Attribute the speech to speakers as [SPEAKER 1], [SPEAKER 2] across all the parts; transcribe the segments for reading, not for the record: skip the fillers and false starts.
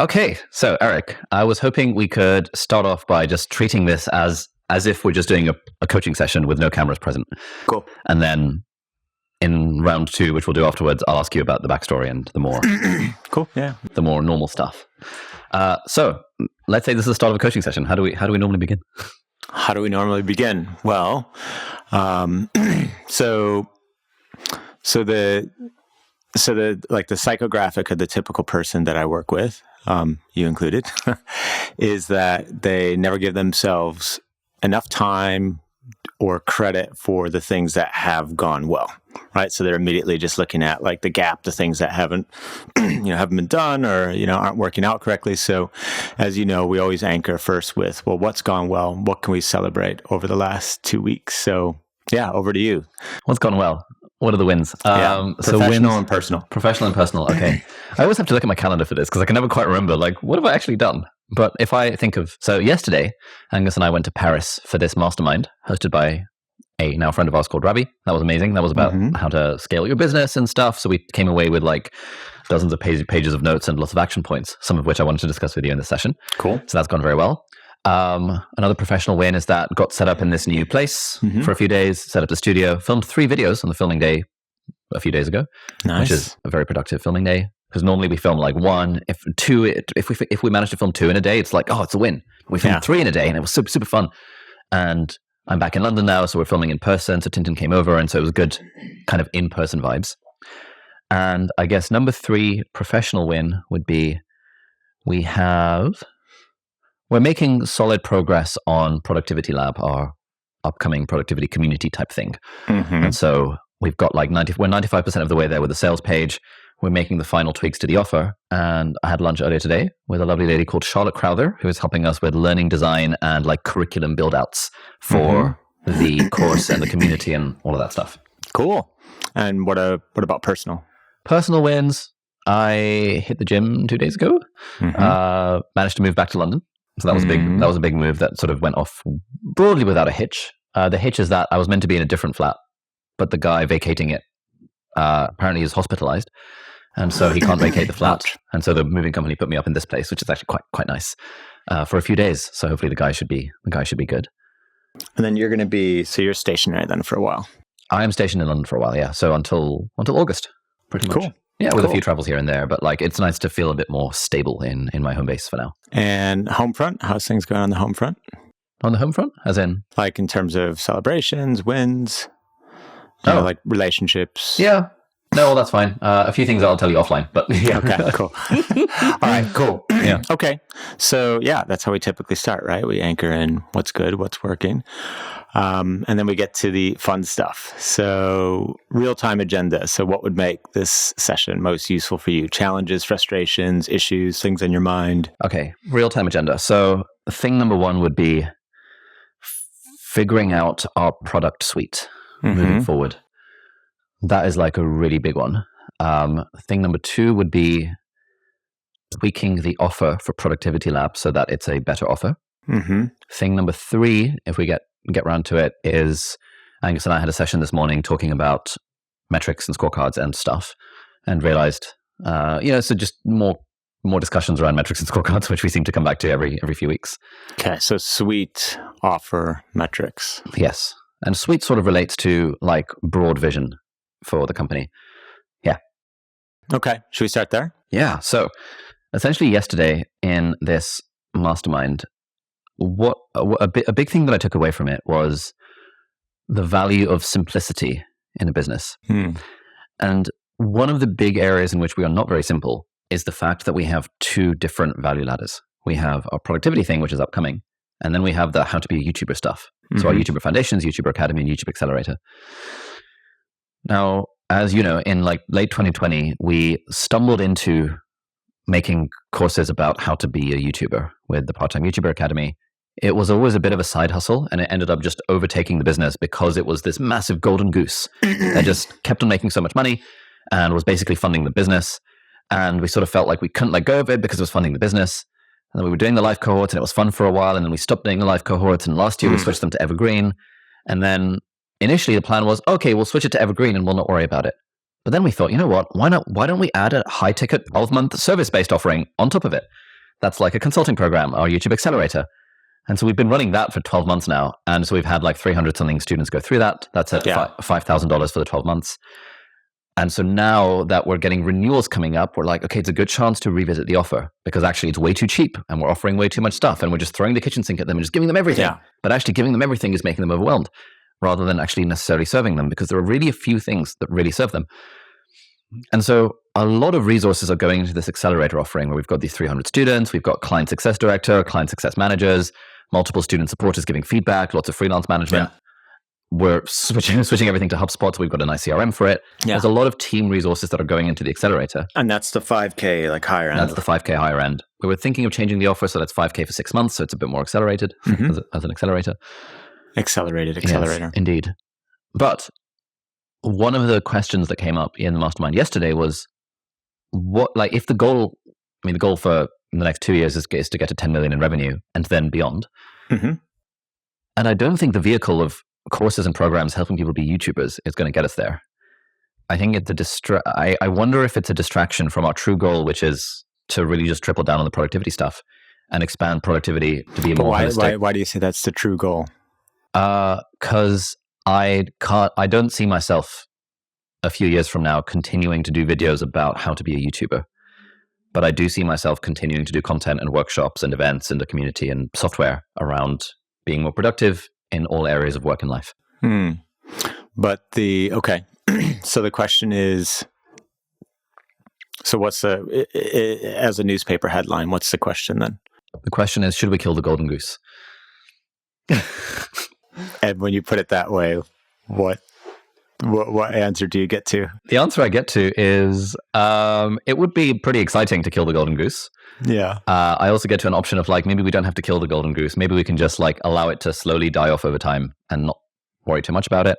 [SPEAKER 1] Okay, so Eric, I was hoping we could start off by just treating this as if we're just doing a coaching session with no cameras present.
[SPEAKER 2] Cool.
[SPEAKER 1] And then in round 2, which we'll do afterwards, I'll ask you about the backstory and the more
[SPEAKER 2] cool, yeah,
[SPEAKER 1] the more normal stuff. So let's say this is the start of a coaching session. How do we normally begin?
[SPEAKER 2] How do we normally begin? Well, so the psychographic of the typical person that I work with, you included, is that they never give themselves enough time or credit for the things that have gone well, right? So they're immediately just looking at like the gap, the things that haven't been done or, aren't working out correctly. So as you know, we always anchor first with, well, what's gone well? What can we celebrate over the last 2 weeks? So yeah, over to you.
[SPEAKER 1] What's gone well? What are the wins?
[SPEAKER 2] Professional and personal.
[SPEAKER 1] Professional and personal. Okay. I always have to look at my calendar for this because I can never quite remember, like, what have I actually done? But if I think of, so yesterday, Angus and I went to Paris for this mastermind hosted by a now friend of ours called Ravi. That was amazing. That was about how to scale your business and stuff. So we came away with like dozens of pages of notes and lots of action points, some of which I wanted to discuss with you in this session.
[SPEAKER 2] Cool.
[SPEAKER 1] So that's gone very well. Another professional win is that got set up in this new place for a few days, set up the studio, filmed 3 videos on the filming day a few days ago, which is a very productive filming day. Because normally we film like 1, if 2, if we manage to film 2 in a day, it's like, oh, it's a win. We filmed 3 in a day and it was super, super fun. And I'm back in London now, so we're filming in person. So Tintin came over, and so it was good kind of in-person vibes. And I guess number 3 professional win would be we're making solid progress on Productivity Lab, our upcoming productivity community type thing. And so we've got like we're 95% of the way there with the sales page. We're making the final tweaks to the offer. And I had lunch earlier today with a lovely lady called Charlotte Crowther, who is helping us with learning design and like curriculum build outs for the course and the community and all of that stuff.
[SPEAKER 2] Cool. And what about personal?
[SPEAKER 1] Personal wins. I hit the gym 2 days ago. Managed to move back to London. So that was a big move that sort of went off broadly without a hitch. The hitch is that I was meant to be in a different flat, but the guy vacating it apparently is hospitalized. And so he can't vacate the flat. And so the moving company put me up in this place, which is actually quite nice, for a few days. So hopefully the guy should be good.
[SPEAKER 2] And then you're stationary then for a while.
[SPEAKER 1] I am stationed in London for a while, yeah. So until August, pretty much. Cool. Yeah, with a few travels here and there, but like it's nice to feel a bit more stable in my home base for now.
[SPEAKER 2] And home front, how's things going on the home front?
[SPEAKER 1] On the home front, as in?
[SPEAKER 2] Like in terms of celebrations, wins, like relationships.
[SPEAKER 1] Yeah. No, well, that's fine. A few things I'll tell you offline, but yeah.
[SPEAKER 2] Okay, cool. All right, cool. Yeah. Okay. So yeah, that's how we typically start, right? We anchor in what's good, what's working. And then we get to the fun stuff. So real-time agenda. So what would make this session most useful for you? Challenges, frustrations, issues, things on your mind?
[SPEAKER 1] Okay, real-time agenda. So thing number 1 would be figuring out our product suite moving forward. That is like a really big one. Thing number 2 would be tweaking the offer for Productivity Lab so that it's a better offer. Thing number 3, if we get around to it, is Angus and I had a session this morning talking about metrics and scorecards and stuff, and realized, so just more discussions around metrics and scorecards, which we seem to come back to every few weeks.
[SPEAKER 2] Okay, so suite, offer, metrics.
[SPEAKER 1] Yes, and suite sort of relates to like broad vision for the company. Yeah.
[SPEAKER 2] Okay. Should we start there?
[SPEAKER 1] Yeah. So essentially yesterday in this mastermind, a big thing that I took away from it was the value of simplicity in a business. And one of the big areas in which we are not very simple is the fact that we have 2 different value ladders. We have our productivity thing, which is upcoming, and then we have the how to be a YouTuber stuff. So our YouTuber Foundations, YouTuber Academy, and YouTube Accelerator. Now, as you know, in like late 2020, we stumbled into making courses about how to be a YouTuber with the Part-Time YouTuber Academy. It was always a bit of a side hustle, and it ended up just overtaking the business because it was this massive golden goose that just kept on making so much money and was basically funding the business. And we sort of felt like we couldn't let go of it because it was funding the business. And then we were doing the live cohorts, and it was fun for a while, and then we stopped doing the live cohorts, and last year we switched them to Evergreen. And then initially the plan was, okay, we'll switch it to Evergreen and we'll not worry about it. But then we thought, you know what, why don't we add a high ticket 12-month service-based offering on top of it? That's like a consulting program, our YouTube Accelerator. And so we've been running that for 12 months now. And so we've had like 300 something students go through that. That's at $5,000 for the 12 months. And so now that we're getting renewals coming up, we're like, okay, it's a good chance to revisit the offer because actually it's way too cheap and we're offering way too much stuff and we're just throwing the kitchen sink at them and just giving them everything. Yeah. But actually giving them everything is making them overwhelmed rather than actually necessarily serving them because there are really a few things that really serve them. And so a lot of resources are going into this accelerator offering where we've got these 300 students, we've got client success director, client success managers, multiple student supporters giving feedback, lots of freelance management. Yeah. We're switching everything to HubSpot, so we've got a nice CRM for it. Yeah. There's a lot of team resources that are going into the accelerator.
[SPEAKER 2] And that's the 5K like higher end.
[SPEAKER 1] That's the 5K higher end. We were thinking of changing the offer so that's 5K for 6 months, so it's a bit more accelerated as an accelerator.
[SPEAKER 2] Accelerator.
[SPEAKER 1] Yes, indeed. But one of the questions that came up in the mastermind yesterday was, what, like, if the goal for the next 2 years is to get to 10 million in revenue and then beyond. Mm-hmm. And I don't think the vehicle of courses and programs helping people be YouTubers is going to get us there. I think it's I wonder if it's a distraction from our true goal, which is to really just triple down on the productivity stuff and expand productivity to be more holistic.
[SPEAKER 2] Why do you say that's the true goal?
[SPEAKER 1] Because I don't see myself a few years from now continuing to do videos about how to be a YouTuber. But I do see myself continuing to do content and workshops and events in the community and software around being more productive in all areas of work and life.
[SPEAKER 2] But so the question is, so what's as a newspaper headline, what's the question then?
[SPEAKER 1] The question is, should we kill the golden goose?
[SPEAKER 2] And when you put it that way, what answer do you get to?
[SPEAKER 1] The answer I get to is, it would be pretty exciting to kill the golden goose.
[SPEAKER 2] Yeah.
[SPEAKER 1] I also get to an option of like, maybe we don't have to kill the golden goose. Maybe we can just like allow it to slowly die off over time and not worry too much about it.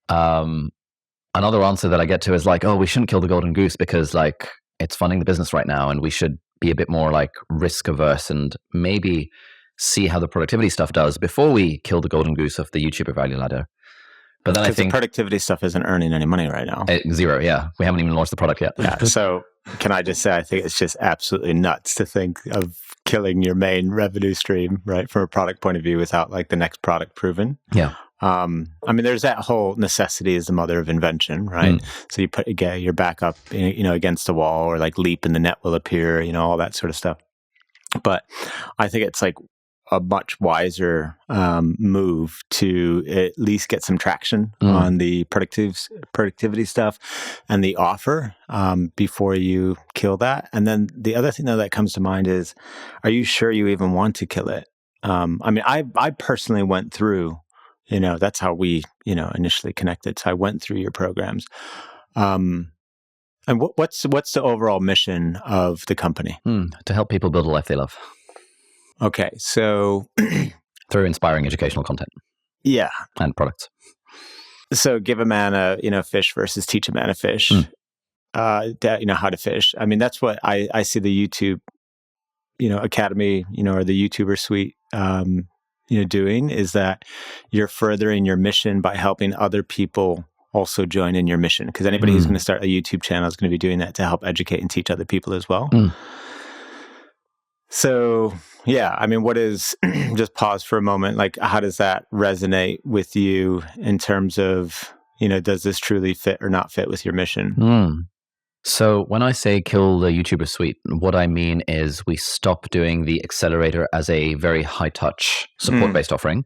[SPEAKER 1] Another answer that I get to is like, oh, we shouldn't kill the golden goose because like it's funding the business right now and we should be a bit more like risk averse and maybe see how the productivity stuff does before we kill the golden goose of the YouTuber value ladder. But then I think
[SPEAKER 2] the productivity stuff isn't earning any money right now.
[SPEAKER 1] Zero, yeah. We haven't even launched the product yet.
[SPEAKER 2] Yeah. So can I just say, I think it's just absolutely nuts to think of killing your main revenue stream, right, from a product point of view without like the next product proven.
[SPEAKER 1] Yeah.
[SPEAKER 2] I mean, there's that whole necessity is the mother of invention, right? So you put your back up, against the wall, or like leap and the net will appear, all that sort of stuff. But I think it's like a much wiser move to at least get some traction on the productivity stuff and the offer before you kill that. And then the other thing that comes to mind is, are you sure you even want to kill it? I mean, I personally went through, that's how we, initially connected. So I went through your programs. And what's the overall mission of the company?
[SPEAKER 1] To help people build a life they love.
[SPEAKER 2] Okay, so
[SPEAKER 1] through inspiring educational content, and products.
[SPEAKER 2] So, give a man a fish versus teach a man a fish. How to fish. I mean, that's what I see the YouTube, academy, or the YouTuber suite, doing is that you're furthering your mission by helping other people also join in your mission. Because anybody who's going to start a YouTube channel is going to be doing that to help educate and teach other people as well. So, yeah, I mean, what is, just pause for a moment, like, how does that resonate with you in terms of, does this truly fit or not fit with your mission?
[SPEAKER 1] So when I say kill the YouTuber suite, what I mean is we stop doing the accelerator as a very high-touch support-based offering.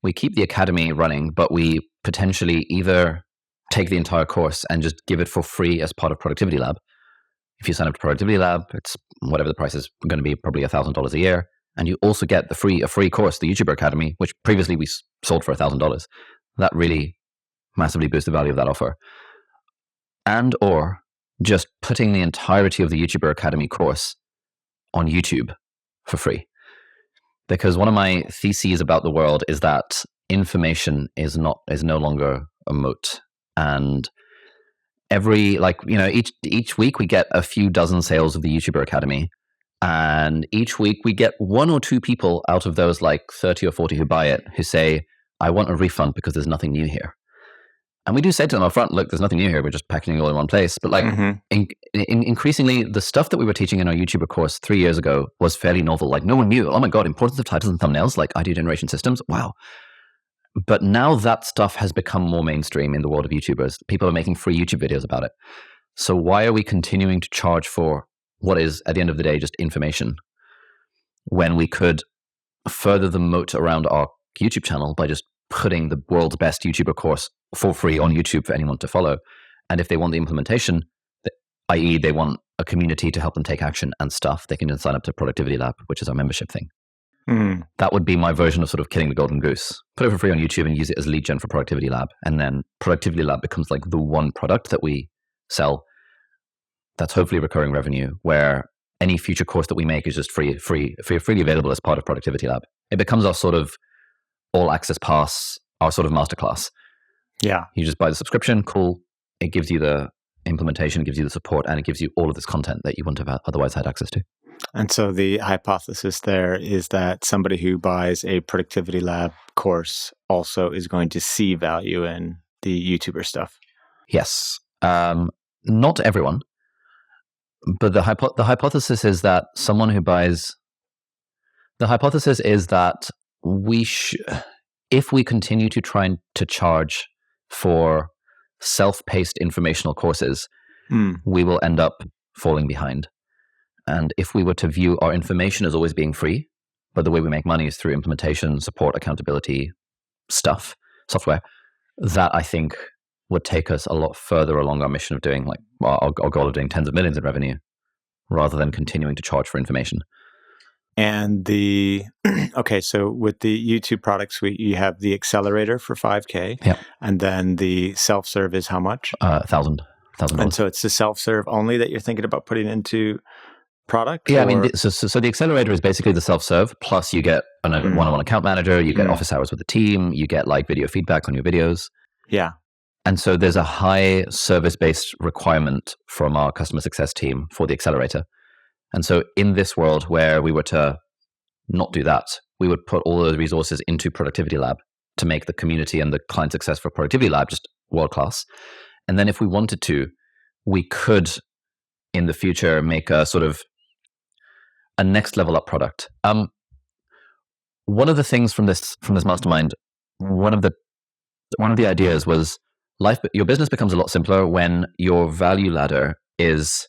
[SPEAKER 1] We keep the academy running, but we potentially either take the entire course and just give it for free as part of Productivity Lab. If you sign up to Productivity Lab, it's whatever the price is going to be, probably $1,000 a year. And you also get a free course, the YouTuber Academy, which previously we sold for $1,000. That really massively boosts the value of that offer. And or just putting the entirety of the YouTuber Academy course on YouTube for free. Because one of my theses about the world is that information is no longer a moat. And each week we get a few dozen sales of the YouTuber Academy. And each week we get one or two people out of those like 30 or 40 who buy it who say, I want a refund because there's nothing new here. And we do say to them up front, look, there's nothing new here. We're just packaging it all in one place. But like increasingly, the stuff that we were teaching in our YouTuber course 3 years ago was fairly novel. Like no one knew, oh my God, importance of titles and thumbnails, like idea generation systems. Wow. But now that stuff has become more mainstream in the world of YouTubers. People are making free YouTube videos about it. So why are we continuing to charge for what is, at the end of the day, just information when we could further the moat around our YouTube channel by just putting the world's best YouTuber course for free on YouTube for anyone to follow? And if they want the implementation, i.e. they want a community to help them take action and stuff, they can then sign up to Productivity Lab, which is our membership thing. That would be my version of sort of killing the golden goose. Put it for free on YouTube and use it as lead gen for Productivity Lab. And then Productivity Lab becomes like the one product that we sell that's hopefully recurring revenue, where any future course that we make is just freely available as part of Productivity Lab. It becomes our sort of all access pass, our sort of masterclass.
[SPEAKER 2] Yeah.
[SPEAKER 1] You just buy the subscription, cool. It gives you the implementation, it gives you the support, and it gives you all of this content that you wouldn't have otherwise had access to.
[SPEAKER 2] And so the hypothesis there is that somebody who buys a Productivity Lab course also is going to see value in the YouTuber stuff.
[SPEAKER 1] Yes. Not everyone. But the hypothesis is that someone who buys... The hypothesis is that if we continue to try to charge for self-paced informational courses, we will end up falling behind. And if we were to view our information as always being free, but the way we make money is through implementation, support, accountability, software, that I think would take us a lot further along our mission of doing, like our goal of doing tens of millions in revenue, rather than continuing to charge for information.
[SPEAKER 2] And so with the YouTube product suite, you have the accelerator for $5,000.
[SPEAKER 1] Yeah.
[SPEAKER 2] And then the self-serve is how much?
[SPEAKER 1] $1,000.
[SPEAKER 2] And so it's the self-serve only that you're thinking about putting into product?
[SPEAKER 1] Yeah, I mean, so the accelerator is basically the self-serve, plus you get a one-on-one account manager, you get office hours with the team, you get like video feedback on your videos.
[SPEAKER 2] Yeah.
[SPEAKER 1] And so there's a high service-based requirement from our customer success team for the accelerator. And so in this world where we were to not do that, we would put all those resources into Productivity Lab to make the community and the client success for Productivity Lab just world-class. And then if we wanted to, we could, in the future, make a sort of a next level up product. One of the things from this mastermind, one of the ideas was your business becomes a lot simpler when your value ladder is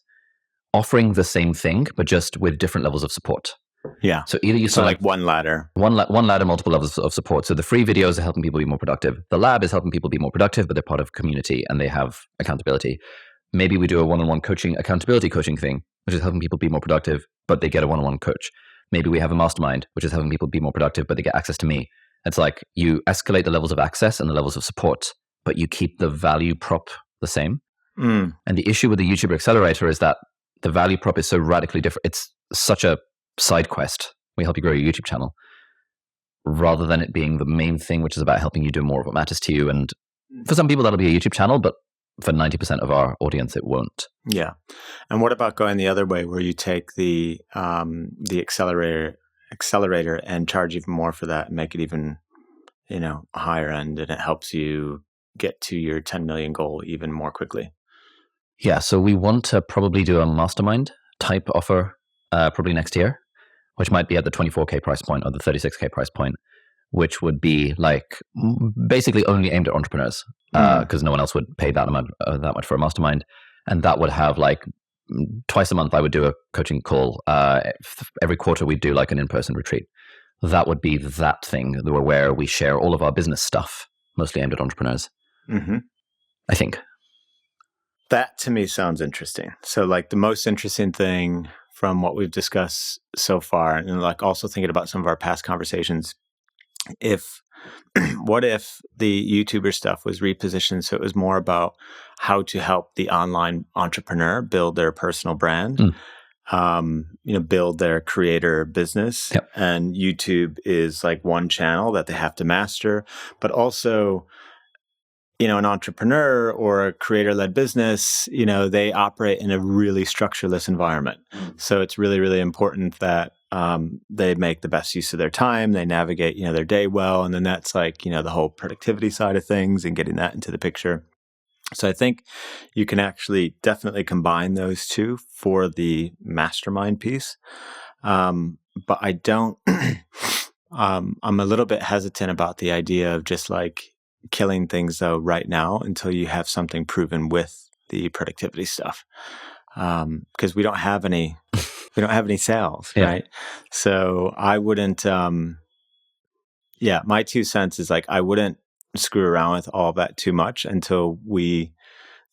[SPEAKER 1] offering the same thing, but just with different levels of support.
[SPEAKER 2] Yeah.
[SPEAKER 1] So either like
[SPEAKER 2] one ladder,
[SPEAKER 1] multiple levels of support. So the free videos are helping people be more productive. The lab is helping people be more productive, but they're part of community and they have accountability. Maybe we do a one-on-one accountability coaching thing, which is helping people be more productive, but they get a one-on-one coach. Maybe we have a mastermind, which is helping people be more productive, but they get access to me. It's like you escalate the levels of access and the levels of support, but you keep the value prop the same. And the issue with the YouTuber Accelerator is that the value prop is so radically different. It's such a side quest. We help you grow your YouTube channel rather than it being the main thing, which is about helping you do more of what matters to you. And for some people, that'll be a YouTube channel, but for 90% of our audience, it won't. Yeah.
[SPEAKER 2] And what about going the other way where you take the accelerator and charge even more for that and make it even, a higher end, and it helps you get to your 10 million goal even more quickly?
[SPEAKER 1] Yeah. So we want to probably do a mastermind type offer probably next year, which might be at the 24K price point or the 36K price point, which would be like basically only aimed at entrepreneurs because no one else would pay that much for a mastermind. And that would have like twice a month I would do a coaching call. Every quarter we'd do like an in-person retreat. That would be that thing where we share all of our business stuff, mostly aimed at entrepreneurs. I think.
[SPEAKER 2] That to me sounds interesting. So like the most interesting thing from what we've discussed so far, and like also thinking about some of our past conversations, what if the YouTuber stuff was repositioned so it was more about how to help the online entrepreneur build their personal brand, build their creator business.
[SPEAKER 1] Yep.
[SPEAKER 2] And YouTube is like one channel that they have to master, but also, an entrepreneur or a creator-led business, they operate in a really structureless environment. So it's really, really important that they make the best use of their time. They navigate, their day well. And then that's like, the whole productivity side of things and getting that into the picture. So I think you can actually definitely combine those two for the mastermind piece. But I don't, I'm a little bit hesitant about the idea of just like killing things though right now until you have something proven with the productivity stuff. Because we don't have any sales, right? So I wouldn't, my 2 cents is like, I wouldn't screw around with all that too much until we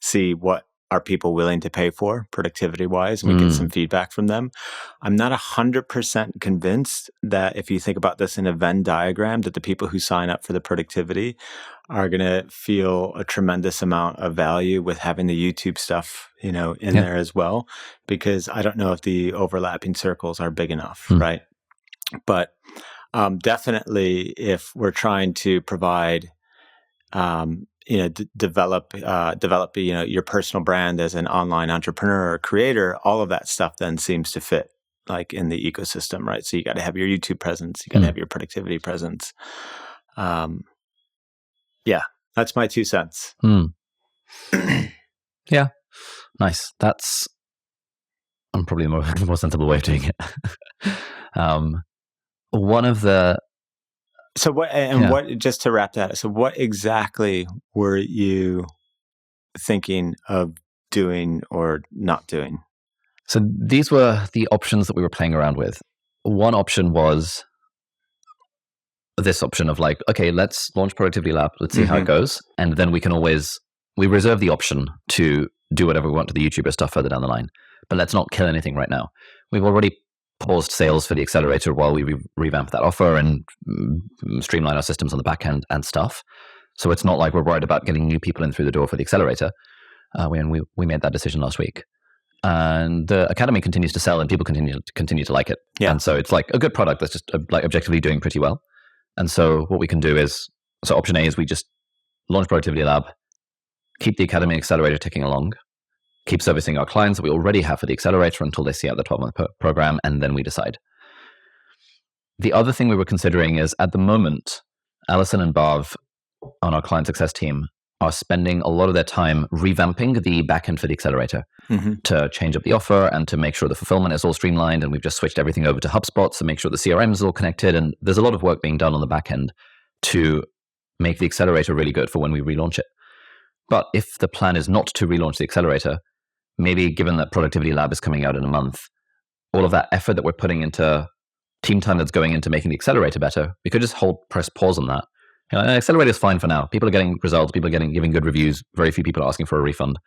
[SPEAKER 2] see what are people willing to pay for productivity wise and we get some feedback from them. I'm not 100% convinced that if you think about this in a Venn diagram, that the people who sign up for the productivity are going to feel a tremendous amount of value with having the YouTube stuff, in there as well, because I don't know if the overlapping circles are big enough, right? But definitely if we're trying to provide develop your personal brand as an online entrepreneur or creator, all of that stuff then seems to fit like in the ecosystem, right? So you got to have your YouTube presence, you got to have your productivity presence. That's my 2 cents.
[SPEAKER 1] Yeah, nice. That's probably the more sensible way of doing it. One of the
[SPEAKER 2] So what, just to wrap that, so what exactly were you thinking of doing or not doing?
[SPEAKER 1] So these were the options that we were playing around with. One option was this option of like, okay, let's launch Productivity Lab. Let's see how it goes. And then we reserve the option to do whatever we want to the YouTuber stuff further down the line. But let's not kill anything right now. We've already paused sales for the accelerator while we revamp that offer and streamline our systems on the back end and stuff. So it's not like we're worried about getting new people in through the door for the accelerator. We made that decision last week. And the Academy continues to sell and people continue to like it. Yeah. And so it's like a good product that's just like objectively doing pretty well. And so what we can do is, so option A is we just launch Productivity Lab, keep the Academy Accelerator ticking along, keep servicing our clients that we already have for the accelerator until they see out the 12-month program, and then we decide. The other thing we were considering is, at the moment, Alison and Bav on our client success team are spending a lot of their time revamping the backend for the accelerator to change up the offer and to make sure the fulfillment is all streamlined. And we've just switched everything over to HubSpot to make sure the CRM is all connected. And there's a lot of work being done on the backend to make the accelerator really good for when we relaunch it. But if the plan is not to relaunch the accelerator, maybe given that Productivity Lab is coming out in a month, all of that effort that we're putting into team time that's going into making the accelerator better, we could just press pause on that. Accelerator is fine for now. People are getting results. People are giving good reviews. Very few people are asking for a refund.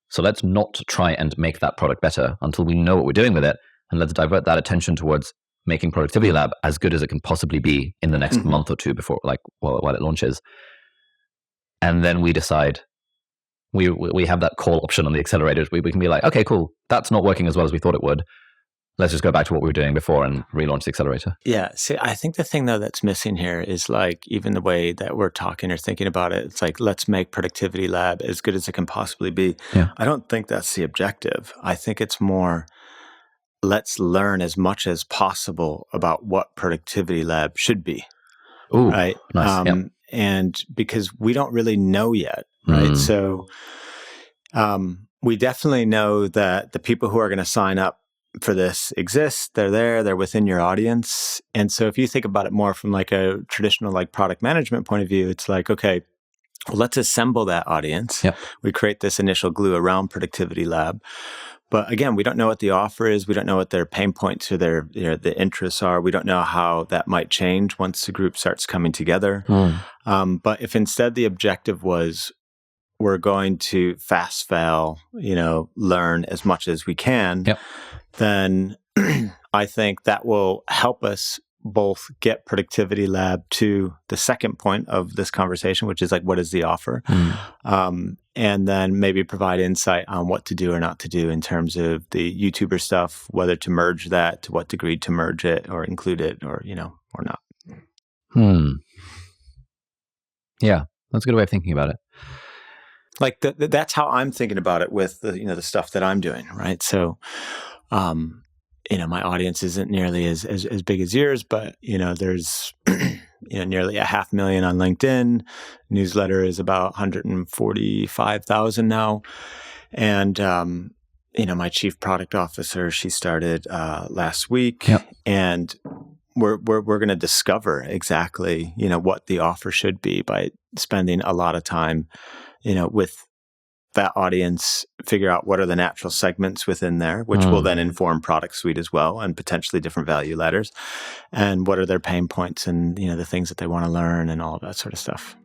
[SPEAKER 1] So let's not try and make that product better until we know what we're doing with it. And let's divert that attention towards making Productivity Lab as good as it can possibly be in the next month or two before, while it launches. And then we decide, we have that call option on the accelerators. We can be like, okay, cool. That's not working as well as we thought it would. Let's just go back to what we were doing before and relaunch the accelerator.
[SPEAKER 2] Yeah. See, I think the thing though that's missing here is like even the way that we're talking or thinking about it, it's like, let's make Productivity Lab as good as it can possibly be. Yeah. I don't think that's the objective. I think it's more, let's learn as much as possible about what Productivity Lab should be.
[SPEAKER 1] Ooh,
[SPEAKER 2] right.
[SPEAKER 1] Nice.
[SPEAKER 2] And because we don't really know yet. Right. So we definitely know that the people who are going to sign up for this exist. They're there. They're within your audience. And so if you think about it more from like a traditional like product management point of view, it's like, okay, well, let's assemble that audience. Yep. We create this initial glue around Productivity Lab. But again, we don't know what the offer is. We don't know what their pain points or their the interests are. We don't know how that might change once the group starts coming together. But if instead the objective was, we're going to fast fail, learn as much as we can, then I think that will help us both get Productivity Lab to the second point of this conversation, which is like, what is the offer? And then maybe provide insight on what to do or not to do in terms of the YouTuber stuff, whether to merge that, to what degree to merge it or include it or, or not.
[SPEAKER 1] Yeah, that's a good way of thinking about it.
[SPEAKER 2] Like that's how I'm thinking about it with the, the stuff that I'm doing. Right. So, my audience isn't nearly as big as yours, but, there's, nearly 500,000 on LinkedIn. Newsletter is about 145,000 now. And, my chief product officer, she started last week.
[SPEAKER 1] Yep.
[SPEAKER 2] And we're going to discover exactly, what the offer should be by spending a lot of time, with that audience, figure out what are the natural segments within there, which will then inform product suite as well, and potentially different value ladders, and what are their pain points and, the things that they want to learn and all of that sort of stuff.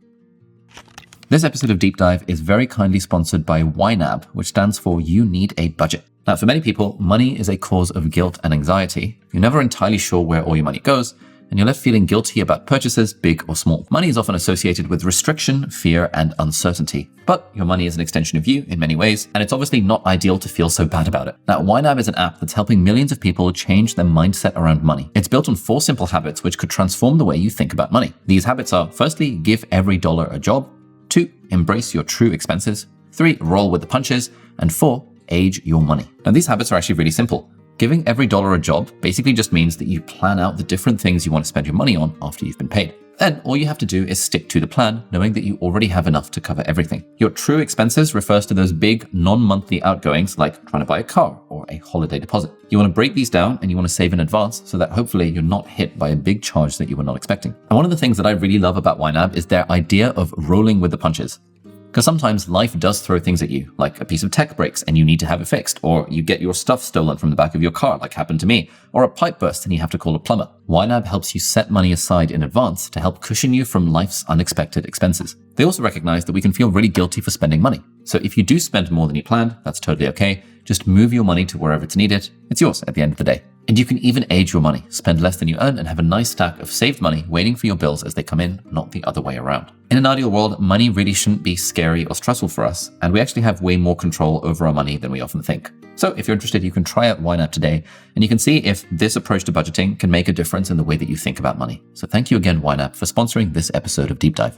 [SPEAKER 1] This episode of Deep Dive is very kindly sponsored by YNAB, which stands for You Need a Budget. Now, for many people, money is a cause of guilt and anxiety. You're never entirely sure where all your money goes, and you're left feeling guilty about purchases, big or small. Money is often associated with restriction, fear, and uncertainty. But your money is an extension of you in many ways, and it's obviously not ideal to feel so bad about it. Now, YNAB is an app that's helping millions of people change their mindset around money. It's built on 4 simple habits which could transform the way you think about money. These habits are, firstly, give every dollar a job. 2, embrace your true expenses. 3, roll with the punches. And 4, age your money. Now, these habits are actually really simple. Giving every dollar a job basically just means that you plan out the different things you want to spend your money on after you've been paid. Then all you have to do is stick to the plan, knowing that you already have enough to cover everything. Your true expenses refers to those big non-monthly outgoings like trying to buy a car or a holiday deposit. You want to break these down and you want to save in advance so that hopefully you're not hit by a big charge that you were not expecting. And one of the things that I really love about YNAB is their idea of rolling with the punches. Because sometimes life does throw things at you, like a piece of tech breaks and you need to have it fixed, or you get your stuff stolen from the back of your car, like happened to me, or a pipe burst and you have to call a plumber. YNAB helps you set money aside in advance to help cushion you from life's unexpected expenses. They also recognize that we can feel really guilty for spending money. So if you do spend more than you planned, that's totally okay. Just move your money to wherever it's needed. It's yours at the end of the day. And you can even age your money, spend less than you earn, and have a nice stack of saved money waiting for your bills as they come in, not the other way around. In an ideal world, money really shouldn't be scary or stressful for us, and we actually have way more control over our money than we often think. So if you're interested, you can try out YNAB today, and you can see if this approach to budgeting can make a difference in the way that you think about money. So thank you again, YNAB, for sponsoring this episode of Deep Dive.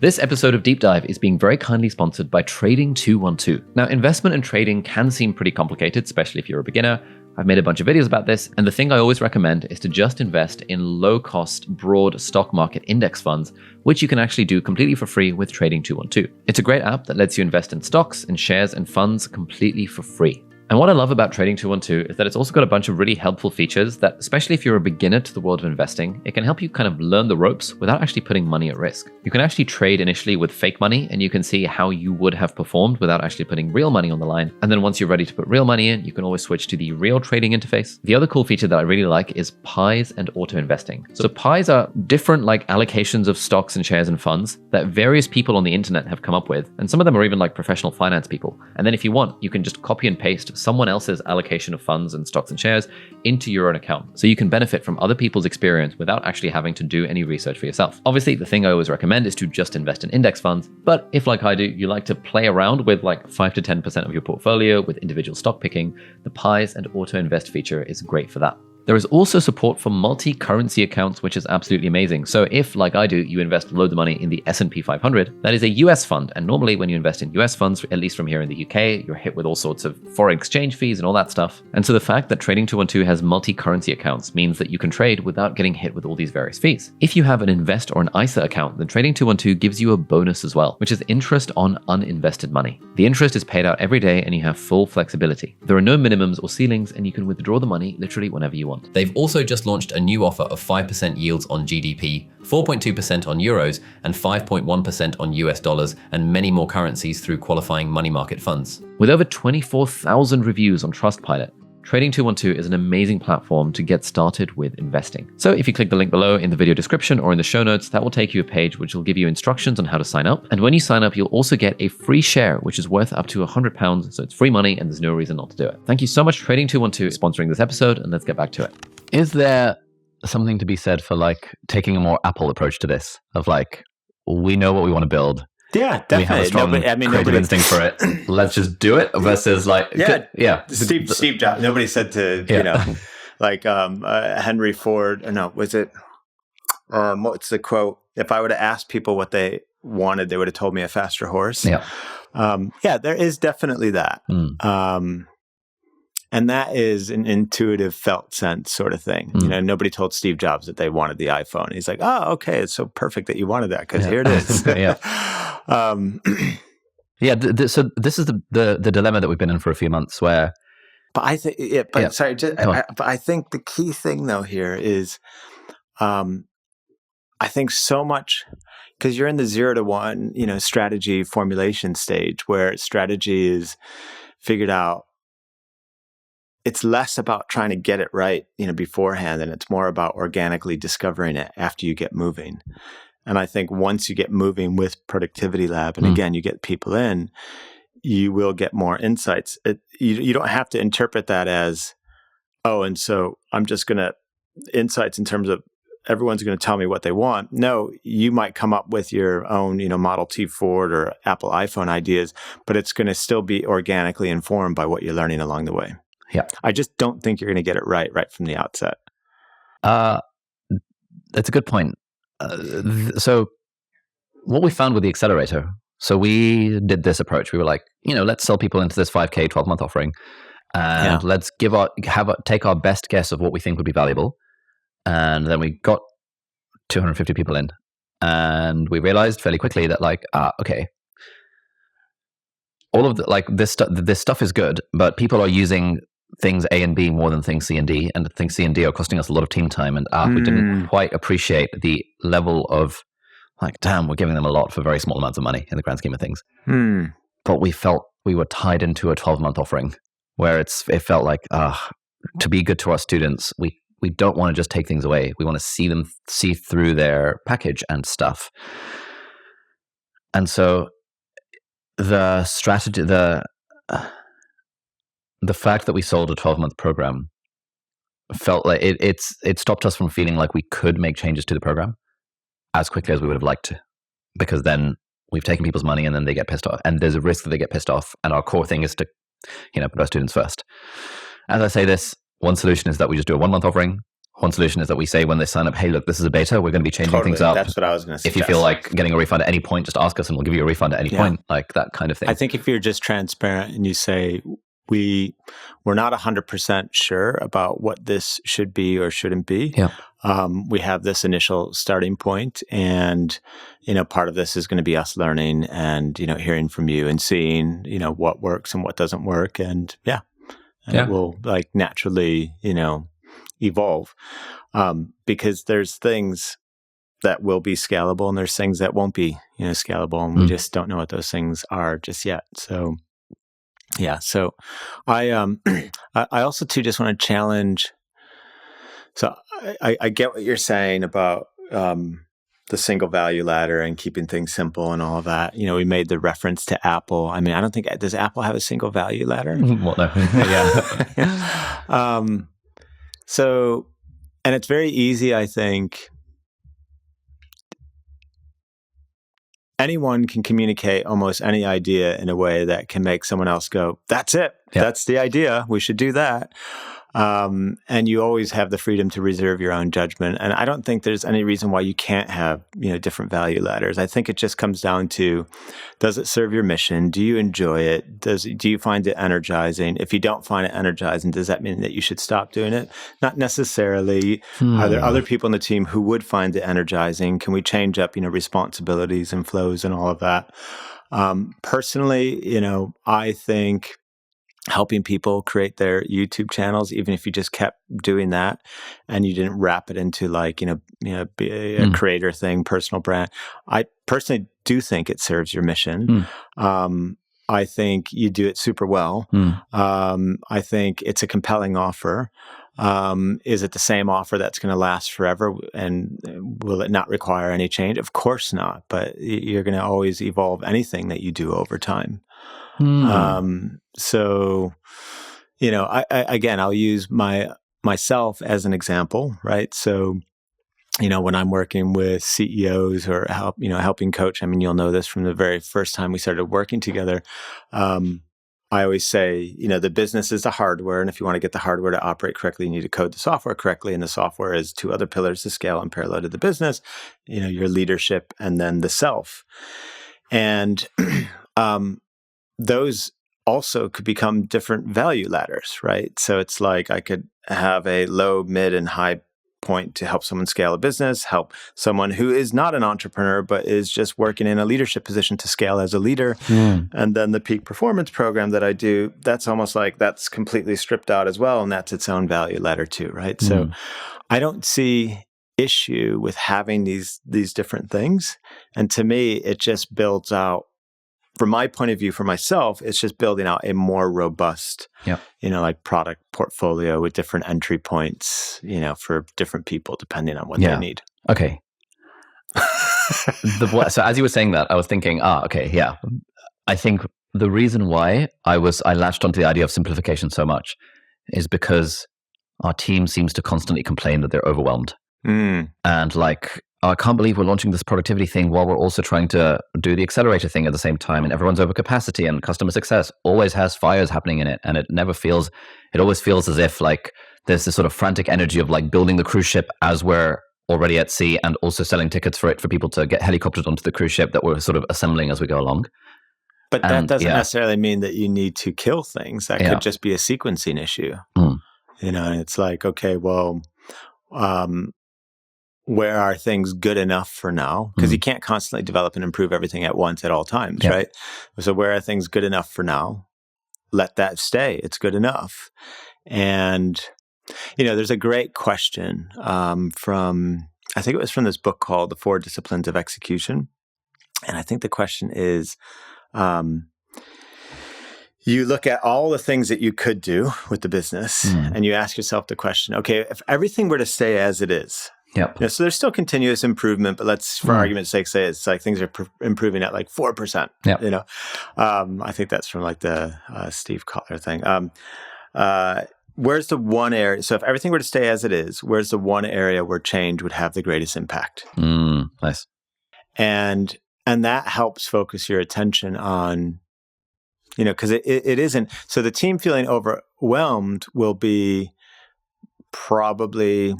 [SPEAKER 1] This episode of Deep Dive is being very kindly sponsored by Trading 212. Now, investment and trading can seem pretty complicated, especially if you're a beginner. I've made a bunch of videos about this, and the thing I always recommend is to just invest in low-cost, broad stock market index funds, which you can actually do completely for free with Trading 212. It's a great app that lets you invest in stocks and shares and funds completely for free. And what I love about Trading 212 is that it's also got a bunch of really helpful features that, especially if you're a beginner to the world of investing, it can help you kind of learn the ropes without actually putting money at risk. You can actually trade initially with fake money, and you can see how you would have performed without actually putting real money on the line. And then once you're ready to put real money in, you can always switch to the real trading interface. The other cool feature that I really like is pies and auto investing. So pies are different like allocations of stocks and shares and funds that various people on the internet have come up with. And some of them are even like professional finance people. And then if you want, you can just copy and paste someone else's allocation of funds and stocks and shares into your own account. So you can benefit from other people's experience without actually having to do any research for yourself. Obviously, the thing I always recommend is to just invest in index funds. But if, like I do, you like to play around with like 5 to 10% of your portfolio with individual stock picking, the pies and auto invest feature is great for that. There is also support for multi-currency accounts, which is absolutely amazing. So if, like I do, you invest loads of money in the S&P 500, that is a US fund. And normally when you invest in US funds, at least from here in the UK, you're hit with all sorts of foreign exchange fees and all that stuff. And so the fact that Trading 212 has multi-currency accounts means that you can trade without getting hit with all these various fees. If you have an Invest or an ISA account, then Trading 212 gives you a bonus as well, which is interest on uninvested money. The interest is paid out every day and you have full flexibility. There are no minimums or ceilings and you can withdraw the money literally whenever you want. They've also just launched a new offer of 5% yields on GDP, 4.2% on euros, and 5.1% on US dollars, and many more currencies through qualifying money market funds. With over 24,000 reviews on Trustpilot, Trading 212 is an amazing platform to get started with investing. So if you click the link below in the video description or in the show notes, that will take you a page which will give you instructions on how to sign up. And when you sign up, you'll also get a free share, which is worth up to £100. So it's free money and there's no reason not to do it. Thank you so much, Trading 212, sponsoring this episode, and let's get back to it. Is there something to be said for like taking a more Apple approach to this? Of like, we know what we want to build.
[SPEAKER 2] Yeah, definitely.
[SPEAKER 1] We have a strong creative instinct for it. Let's just do it. Versus like,
[SPEAKER 2] Steve Jobs. Nobody said to like Henry Ford. No, was it? What's the quote? If I would have asked people what they wanted, they would have told me a faster horse.
[SPEAKER 1] Yeah.
[SPEAKER 2] There is definitely that. And that is an intuitive felt sense sort of thing. Nobody told Steve Jobs that they wanted the iPhone. He's like, oh, okay, it's so perfect that you wanted that because here it is.
[SPEAKER 1] So this is the dilemma that we've been in for a few months where.
[SPEAKER 2] But I think, but I think the key thing though here is, I think so much, because you're in the 0 to 1, strategy formulation stage where strategy is figured out. It's less about trying to get it right, beforehand, and it's more about organically discovering it after you get moving. And I think once you get moving with Productivity Lab, and again, you get people in, you will get more insights. You don't have to interpret that as, oh, and so I'm just going to, insights in terms of everyone's going to tell me what they want. No, you might come up with your own, Model T Ford or Apple iPhone ideas, but it's going to still be organically informed by what you're learning along the way.
[SPEAKER 1] Yeah.
[SPEAKER 2] I just don't think you're going to get it right from the outset.
[SPEAKER 1] That's a good point. So what we found with the accelerator, so we did this approach. We were like, let's sell people into this 5K 12-month offering, and let's take our best guess of what we think would be valuable. And then we got 250 people in, and we realized fairly quickly that okay, all of this stuff is good, but people are using things A and B more than things C and D, and things C and D are costing us a lot of team time, and we didn't quite appreciate the level of damn, we're giving them a lot for very small amounts of money in the grand scheme of things. But we felt we were tied into a 12-month offering where it felt like to be good to our students, we don't want to just take things away. We want to see them see through their package and stuff. And so the strategy, the fact that we sold a 12-month program felt like it stopped us from feeling like we could make changes to the program as quickly as we would have liked to, because then we've taken people's money and then they get pissed off, and there's a risk that they get pissed off. And our core thing is to, put our students first. As I say this, one solution is that we just do a 1-month offering. One solution is that we say when they sign up, hey, look, this is a beta. We're going to be changing things up.
[SPEAKER 2] That's what I was going to say.
[SPEAKER 1] If you feel like getting a refund at any point, just ask us and we'll give you a refund at any point, like that kind of thing.
[SPEAKER 2] I think if you're just transparent and you say, we're not 100% sure about what this should be or shouldn't be. We have this initial starting point, and part of this is going to be us learning and hearing from you and seeing what works and what doesn't work, and it will naturally evolve, because there's things that will be scalable and there's things that won't be scalable, and we just don't know what those things are just yet. So. Yeah. So I also too just want to challenge. So I get what you're saying about the single value ladder and keeping things simple and all of that. We made the reference to Apple. I mean, I don't think, does Apple have a single value ladder?
[SPEAKER 1] Well, no.
[SPEAKER 2] Yeah. So, and it's very easy, I think. Anyone can communicate almost any idea in a way that can make someone else go, that's it. Yeah. That's the idea. We should do that. And you always have the freedom to reserve your own judgment. And I don't think there's any reason why you can't have, different value ladders. I think it just comes down to, does it serve your mission? Do you enjoy it? Do you find it energizing? If you don't find it energizing, does that mean that you should stop doing it? Not necessarily. Are there other people in the team who would find it energizing? Can we change up, responsibilities and flows and all of that? Personally, I think helping people create their YouTube channels, even if you just kept doing that and you didn't wrap it into be a creator thing, personal brand. I personally do think it serves your mission. I think you do it super well. I think it's a compelling offer. Is it the same offer that's going to last forever? And will it not require any change? Of course not. But you're going to always evolve anything that you do over time. So, I'll use myself as an example, right? So, when I'm working with CEOs or helping coach, I mean, you'll know this from the very first time we started working together. I always say, the business is the hardware. And if you want to get the hardware to operate correctly, you need to code the software correctly. And the software is 2 other pillars to scale and parallel to the business, your leadership and then the self. And, those also could become different value ladders, right? So it's like I could have a low, mid, and high point to help someone scale a business, help someone who is not an entrepreneur, but is just working in a leadership position to scale as a leader. And then the peak performance program that I do, that's almost like that's completely stripped out as well. And that's its own value ladder too, right? So I don't see issue with having these different things. And to me, it just builds out, from my point of view, for myself, it's just building out a more robust, like product portfolio with different entry points, for different people, depending on what they need.
[SPEAKER 1] Okay. So as you were saying that, I was thinking, okay, yeah. I think the reason why I latched onto the idea of simplification so much is because our team seems to constantly complain that they're overwhelmed. And like, I can't believe we're launching this productivity thing while we're also trying to do the accelerator thing at the same time, and everyone's over capacity, and customer success always has fires happening in it, and it always feels as if like there's this sort of frantic energy of like building the cruise ship as we're already at sea, and also selling tickets for people to get helicoptered onto the cruise ship that we're sort of assembling as we go along.
[SPEAKER 2] But that doesn't necessarily mean that you need to kill things. That could just be a sequencing issue. And it's like, okay, well, where are things good enough for now? Because you can't constantly develop and improve everything at once at all times, right? So where are things good enough for now? Let that stay. It's good enough. And, there's a great question from, I think it was from this book called The 4 Disciplines of Execution. And I think the question is, you look at all the things that you could do with the business and you ask yourself the question, okay, if everything were to stay as it is, so there's still continuous improvement, but let's, for argument's sake, say it's like things are improving at like 4%. I think that's from like the Steve Kotler thing. Where's the one area? So if everything were to stay as it is, where's the one area where change would have the greatest impact?
[SPEAKER 1] Nice.
[SPEAKER 2] And that helps focus your attention on, because it isn't. So the team feeling overwhelmed will be probably.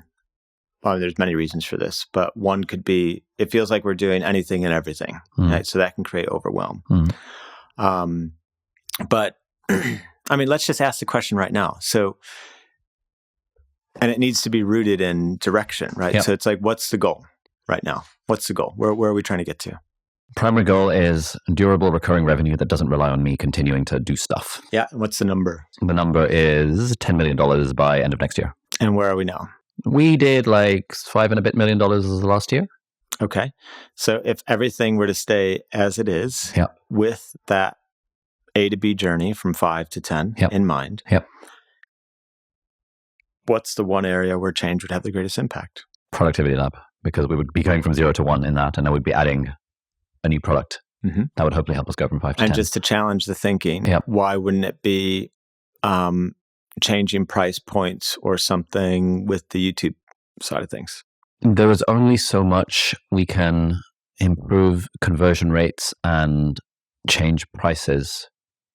[SPEAKER 2] Well, there's many reasons for this, but one could be it feels like we're doing anything and everything, right? So that can create overwhelm. But I mean, let's just ask the question right now. So, and it needs to be rooted in direction, right? So it's like, what's the goal right now? What's the goal? Where are we trying to get to?
[SPEAKER 1] Primary goal is durable recurring revenue that doesn't rely on me continuing to do stuff.
[SPEAKER 2] Yeah. And what's the number?
[SPEAKER 1] The number is $10 million by end of next year.
[SPEAKER 2] And where are we now?
[SPEAKER 1] We did like $5 and a bit million last year.
[SPEAKER 2] Okay. So if everything were to stay as it is with that A to B journey from 5 to 10 in mind, what's the one area where change would have the greatest impact?
[SPEAKER 1] Productivity lab, because we would be going from 0 to 1 in that, and then we'd be adding a new product. That would hopefully help us go from 5 to 10.
[SPEAKER 2] And just to challenge the thinking, why wouldn't it be changing price points or something with the YouTube side of things?
[SPEAKER 1] There is only so much we can improve conversion rates and change prices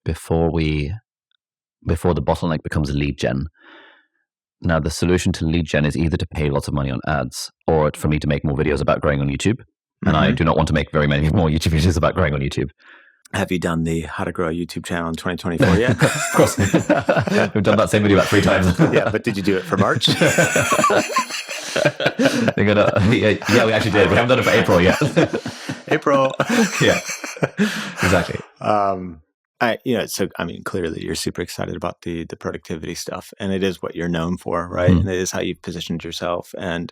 [SPEAKER 1] before the bottleneck becomes lead gen. Now, the solution to lead gen is either to pay lots of money on ads or for me to make more videos about growing on YouTube. And I do not want to make very many more YouTube videos about growing on YouTube.
[SPEAKER 2] Have you done the How to Grow a YouTube Channel in 2024 yet?
[SPEAKER 1] Of course. We've done that same video about 3 times.
[SPEAKER 2] Yeah, but did you do it for March?
[SPEAKER 1] Yeah, we actually did. We haven't done it for April yet.
[SPEAKER 2] April.
[SPEAKER 1] Yeah, exactly.
[SPEAKER 2] Clearly you're super excited about the productivity stuff, and it is what you're known for, right? And it is how you've positioned yourself. And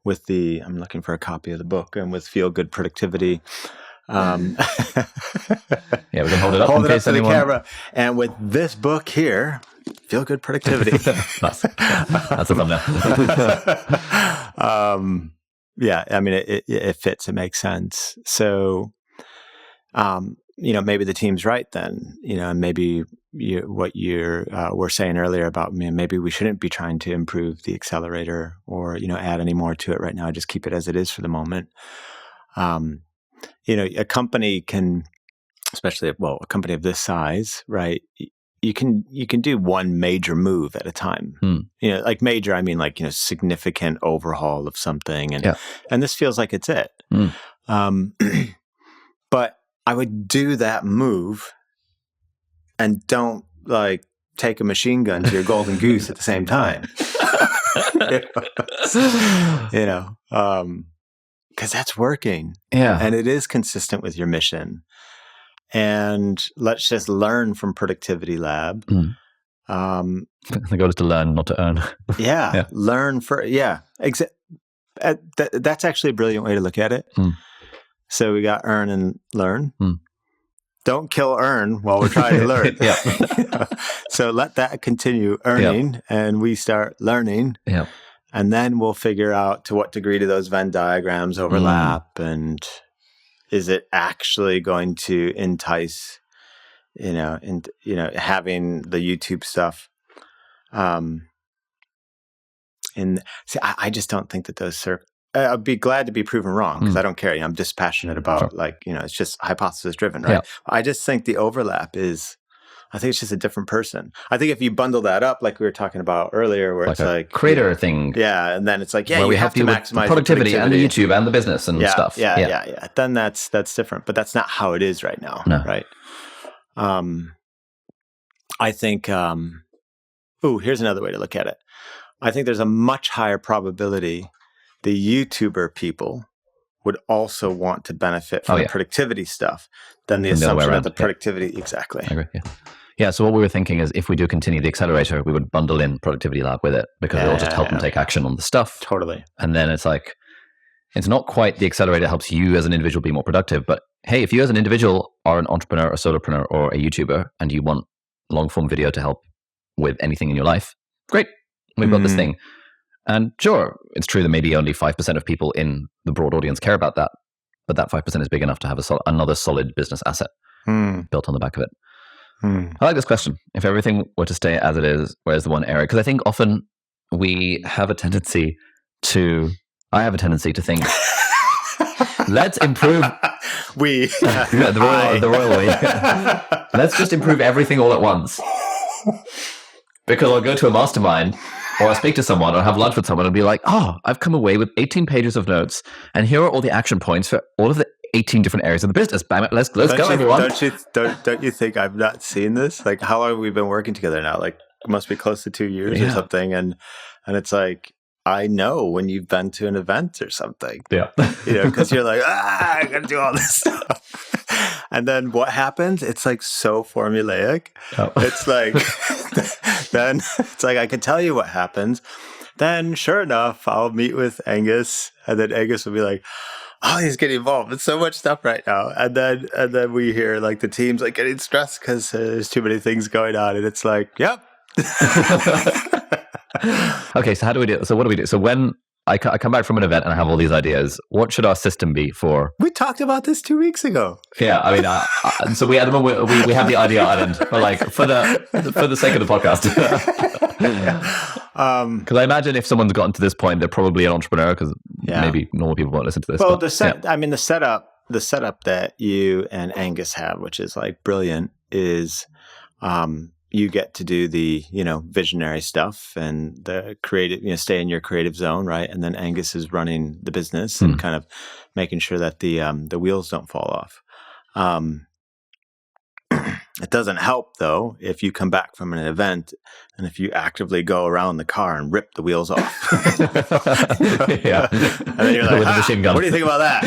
[SPEAKER 2] with I'm looking for a copy of the book, and with Feel Good Productivity,
[SPEAKER 1] yeah, we can hold it up
[SPEAKER 2] hold
[SPEAKER 1] in
[SPEAKER 2] it
[SPEAKER 1] case
[SPEAKER 2] up to
[SPEAKER 1] anyone...
[SPEAKER 2] the camera. And with this book here, Feel Good Productivity.
[SPEAKER 1] That's a thumbnail.
[SPEAKER 2] It fits. It makes sense. So, maybe the team's right then. And maybe what you were saying earlier about maybe we shouldn't be trying to improve the accelerator or add any more to it right now. Just keep it as it is for the moment. A company can, especially a company of this size, right? You can do one major move at a time. Like major, I mean like significant overhaul of something, and this feels like it's it. But I would do that move and don't like take a machine gun to your golden goose at the same time. You know, because that's working.
[SPEAKER 1] Yeah.
[SPEAKER 2] And it is consistent with your mission. And let's just learn from Productivity Lab.
[SPEAKER 1] The goal is to learn, not to earn.
[SPEAKER 2] Yeah. Learn that's actually a brilliant way to look at it. So we got earn and learn. Don't kill earn while we're trying to learn. So let that continue earning and we start learning. And then we'll figure out to what degree do those Venn diagrams overlap and is it actually going to entice, having the YouTube stuff. I just don't think that those I'd be glad to be proven wrong because I don't care. I'm just passionate about it's just hypothesis driven, right? I just think the overlap I think it's just a different person. I think if you bundle that up, like we were talking about earlier, where it's like
[SPEAKER 1] creator thing.
[SPEAKER 2] Yeah. And then it's like,
[SPEAKER 1] you have to maximize productivity and the YouTube and the business and stuff.
[SPEAKER 2] Yeah. Then that's different, but that's not how it is right now.
[SPEAKER 1] No.
[SPEAKER 2] Right. I think, here's another way to look at it. I think there's a much higher probability the YouTuber people would also want to benefit from the productivity stuff than the assumption that the productivity, exactly.
[SPEAKER 1] I agree, Yeah, so what we were thinking is if we do continue the accelerator, we would bundle in Productivity Lab with it because it'll just help them take action on the stuff.
[SPEAKER 2] Totally.
[SPEAKER 1] And then it's like, it's not quite the accelerator helps you as an individual be more productive, but hey, if you as an individual are an entrepreneur, a solopreneur, or a YouTuber, and you want long-form video to help with anything in your life, great, we've got this thing. And sure, it's true that maybe only 5% of people in the broad audience care about that, but that 5% is big enough to have another solid business asset built on the back of it. I like this question. If everything were to stay as it is, where's the one area? Because I think often I have a tendency to think, let's improve. The royal way. Let's just improve everything all at once. Because I'll go to a mastermind or I'll speak to someone or have lunch with someone and be like, I've come away with 18 pages of notes and here are all the action points for all of the 18 different areas of the business. Bam, let's go, everyone.
[SPEAKER 2] Don't you think I've not seen this? Like, how long have we been working together now? Like, it must be close to 2 years or something. And it's like, I know when you've been to an event or something.
[SPEAKER 1] Yeah.
[SPEAKER 2] Because you're like, I got to do all this stuff. And then what happens? It's like so formulaic. Oh. It's like, then it's like, I can tell you what happens. Then sure enough, I'll meet with Angus and then Angus will be like, he's getting involved in so much stuff right now. And then we hear like the team's like getting stressed because there's too many things going on. And it's like, yep.
[SPEAKER 1] Okay, so how do we do it? So what do we do? So when I come back from an event and I have all these ideas, what should our system be for?
[SPEAKER 2] We talked about this 2 weeks ago.
[SPEAKER 1] Yeah, I mean, so we at the moment we have the idea island, but like for the sake of the podcast. Because I imagine if someone's gotten to this point, they're probably an entrepreneur. Because maybe normal people won't listen to this.
[SPEAKER 2] Well, the setup that you and Angus have, which is like brilliant, is you get to do the visionary stuff and the creative, stay in your creative zone, right? And then Angus is running the business and kind of making sure that the wheels don't fall off. It doesn't help though if you come back from an event and if you actively go around the car and rip the wheels off.
[SPEAKER 1] Yeah,
[SPEAKER 2] and then you're like, machine gun. What do you think about that?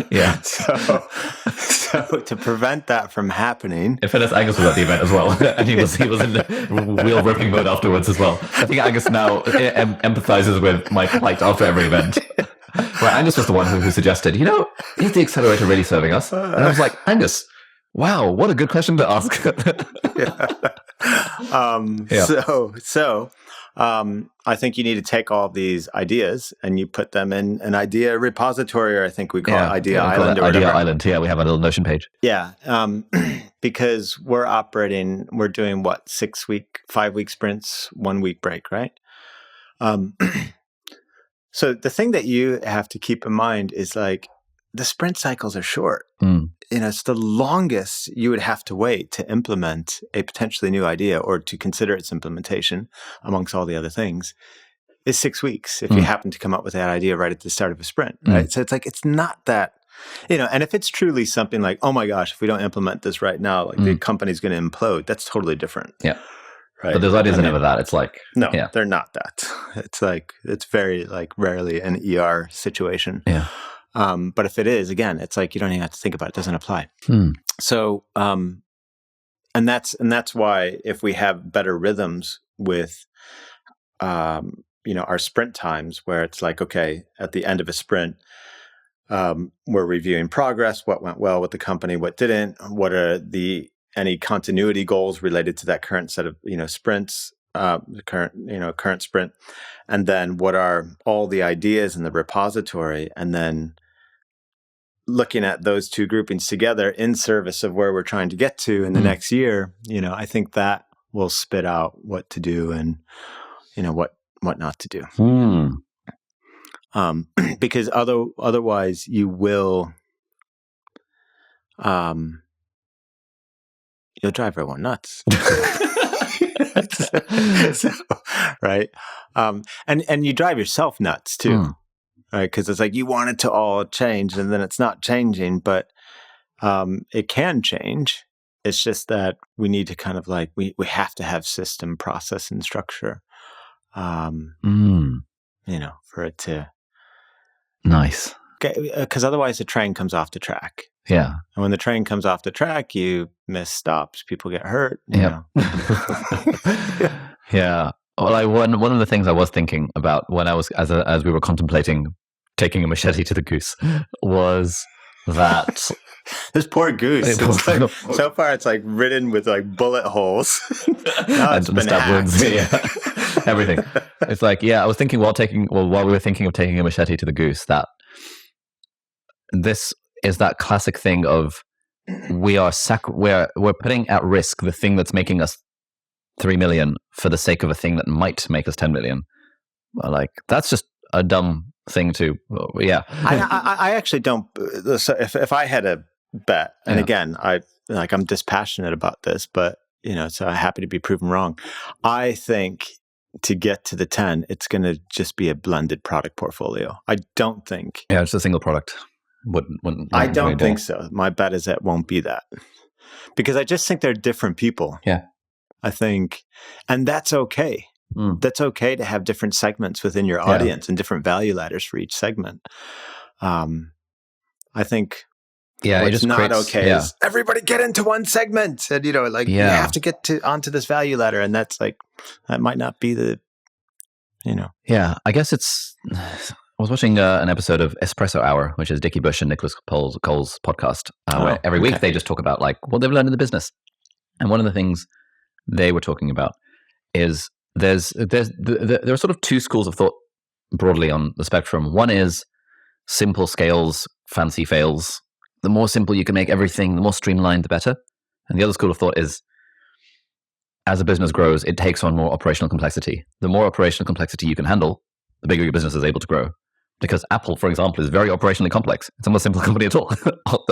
[SPEAKER 1] Yeah.
[SPEAKER 2] So to prevent that from happening,
[SPEAKER 1] in fairness, Angus was at the event as well, and he was in the wheel ripping mode afterwards as well. I think Angus now empathizes with my plight after every event. Well, Angus was the one who suggested, is the accelerator really serving us? And I was like, Angus, wow, what a good question to ask.
[SPEAKER 2] So I think you need to take all of these ideas and you put them in an idea repository, or I think we call it Idea Island.
[SPEAKER 1] Idea Island, yeah, we have a little Notion page.
[SPEAKER 2] Yeah, because we're doing 5-week sprints, 1 week break, right? So the thing that you have to keep in mind is like the sprint cycles are short. It's the longest you would have to wait to implement a potentially new idea or to consider its implementation amongst all the other things is 6 weeks if you happen to come up with that idea right at the start of a sprint, right? So it's like, it's not that And if it's truly something like, oh my gosh, if we don't implement this right now, like the company's going to implode, that's totally different.
[SPEAKER 1] Yeah.
[SPEAKER 2] Right.
[SPEAKER 1] But those ideas are never that. It's like,
[SPEAKER 2] no, they're not that. It's very rarely an ER situation.
[SPEAKER 1] Yeah.
[SPEAKER 2] But if it is, again, it's like, you don't even have to think about it. It doesn't apply. So, and that's why if we have better rhythms with, our sprint times, where it's like, okay, at the end of a sprint, we're reviewing progress, what went well with the company, what didn't, what are any continuity goals related to that current set of, sprints, current sprint, and then what are all the ideas in the repository, and then looking at those two groupings together in service of where we're trying to get to in the next year, I think that will spit out what to do and, what not to do. Because otherwise you will, you'll drive everyone nuts. Right. And you drive yourself nuts too. Right. Because it's like you want it to all change and then it's not changing, but it can change. It's just that we need to kind of we have to have system, process, and structure, for it to.
[SPEAKER 1] Nice.
[SPEAKER 2] Because otherwise the train comes off the track.
[SPEAKER 1] Yeah.
[SPEAKER 2] And when the train comes off the track, you miss stops, people get hurt.
[SPEAKER 1] Yeah. Yeah. Well, one of the things I was thinking about when I was, as we were contemplating taking a machete to the goose, was that
[SPEAKER 2] this poor goose. So far, it's ridden with bullet holes. Now it's been hacked.
[SPEAKER 1] Yeah. Everything. It's I was thinking while we were thinking of taking a machete to the goose, that this is that classic thing of we're putting at risk the thing that's making us 3 million for the sake of a thing that might make us 10 million. That's just a dumb thing to. Yeah.
[SPEAKER 2] I actually don't. So if I had a bet, and again, I'm dispassionate about this, but so I'm happy to be proven wrong. I think to get to the 10, it's going to just be a blended product portfolio. I don't think.
[SPEAKER 1] Yeah, it's a single product.
[SPEAKER 2] I don't think so. My bet is that won't be that. Because I just think they're different people.
[SPEAKER 1] Yeah.
[SPEAKER 2] I think, and that's okay. That's okay to have different segments within your audience and different value ladders for each segment. I think what's not okay is everybody get into one segment and, you have to get onto this value ladder. And that's that might not be the,
[SPEAKER 1] Yeah, I guess I was watching an episode of Espresso Hour, which is Dickie Bush and Nicholas Cole's podcast, where every week they just talk about what they've learned in the business. And one of the things they were talking about is there are sort of two schools of thought broadly on the spectrum. One is simple scales, fancy fails. The more simple you can make everything, the more streamlined, the better. And the other school of thought is, as a business grows, it takes on more operational complexity. The more operational complexity you can handle, the bigger your business is able to grow. Because Apple, for example, is very operationally complex. It's almost a simple company at all,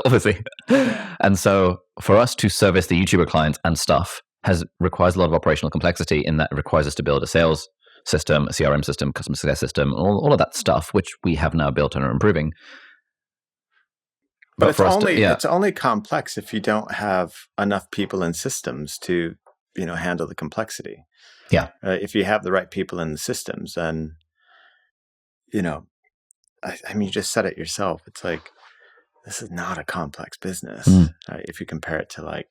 [SPEAKER 1] obviously. And so for us to service the YouTuber clients and stuff requires a lot of operational complexity, in that it requires us to build a sales system, a CRM system, customer success system, all of that stuff, which we have now built and are improving.
[SPEAKER 2] But it's only complex if you don't have enough people and systems to, handle the complexity.
[SPEAKER 1] Yeah.
[SPEAKER 2] If you have the right people in the systems, then, you just said it yourself. It's this is not a complex business. If you compare it to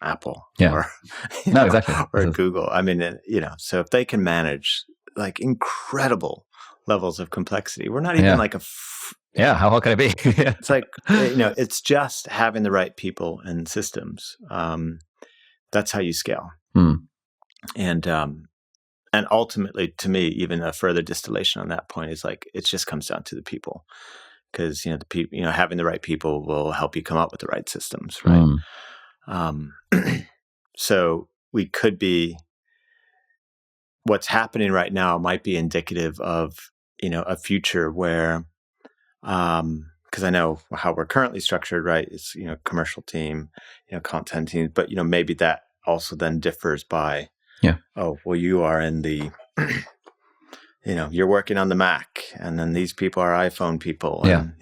[SPEAKER 2] Apple or,
[SPEAKER 1] no, exactly.
[SPEAKER 2] or Google. So if they can manage incredible levels of complexity, we're not even
[SPEAKER 1] how hard can it be?
[SPEAKER 2] It's it's just having the right people and systems. That's how you scale. And ultimately, to me, even a further distillation on that point is it just comes down to the people, because the people, having the right people will help you come up with the right systems, right? So we could be, what's happening right now might be indicative of a future where, because I know how we're currently structured, right? It's commercial team, content team, but maybe that also then differs by.
[SPEAKER 1] Yeah.
[SPEAKER 2] Oh, well, you are in the, you're working on the Mac, and then these people are iPhone people. And,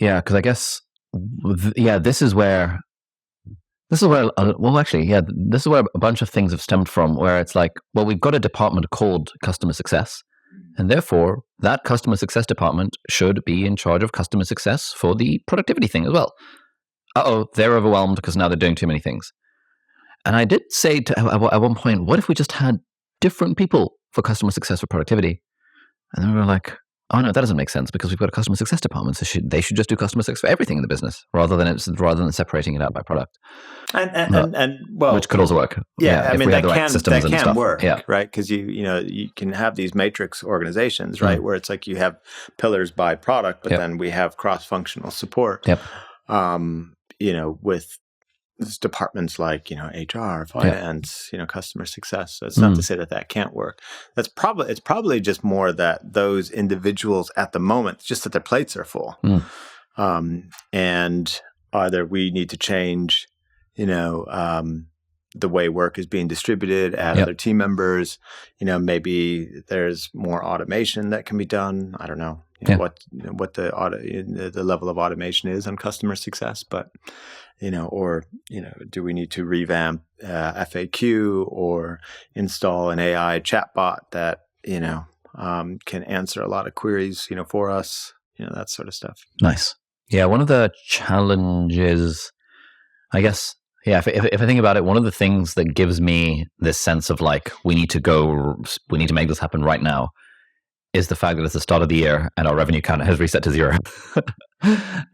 [SPEAKER 1] Yeah, because I guess, this is where this is where a bunch of things have stemmed from, where it's like, well, we've got a department called customer success, and therefore that customer success department should be in charge of customer success for the productivity thing as well. They're overwhelmed because now they're doing too many things. And I did say at one point, what if we just had different people for customer success for productivity? And then we were like, oh no, that doesn't make sense, because we've got a customer success department, so they should just do customer success for everything in the business rather than separating it out by product.
[SPEAKER 2] And
[SPEAKER 1] which could also work.
[SPEAKER 2] Yeah, I mean, that can work,
[SPEAKER 1] yeah.
[SPEAKER 2] Right? Because you can have these matrix organizations, right, where it's like you have pillars by product, but then we have cross-functional support.
[SPEAKER 1] Yep.
[SPEAKER 2] With departments like HR, finance, customer success. So it's not to say that can't work. It's probably just more that those individuals at the moment, just that their plates are full, and either we need to change, the way work is being distributed, add other team members. Maybe there's more automation that can be done. I don't know what the level of automation is on customer success, but do we need to revamp FAQ or install an AI chatbot that can answer a lot of queries for us, that sort of stuff.
[SPEAKER 1] Nice. Yeah, one of the challenges, I guess. Yeah, if I think about it, one of the things that gives me this sense of like, we need to make this happen right now, is the fact that it's the start of the year and our revenue counter has reset to 0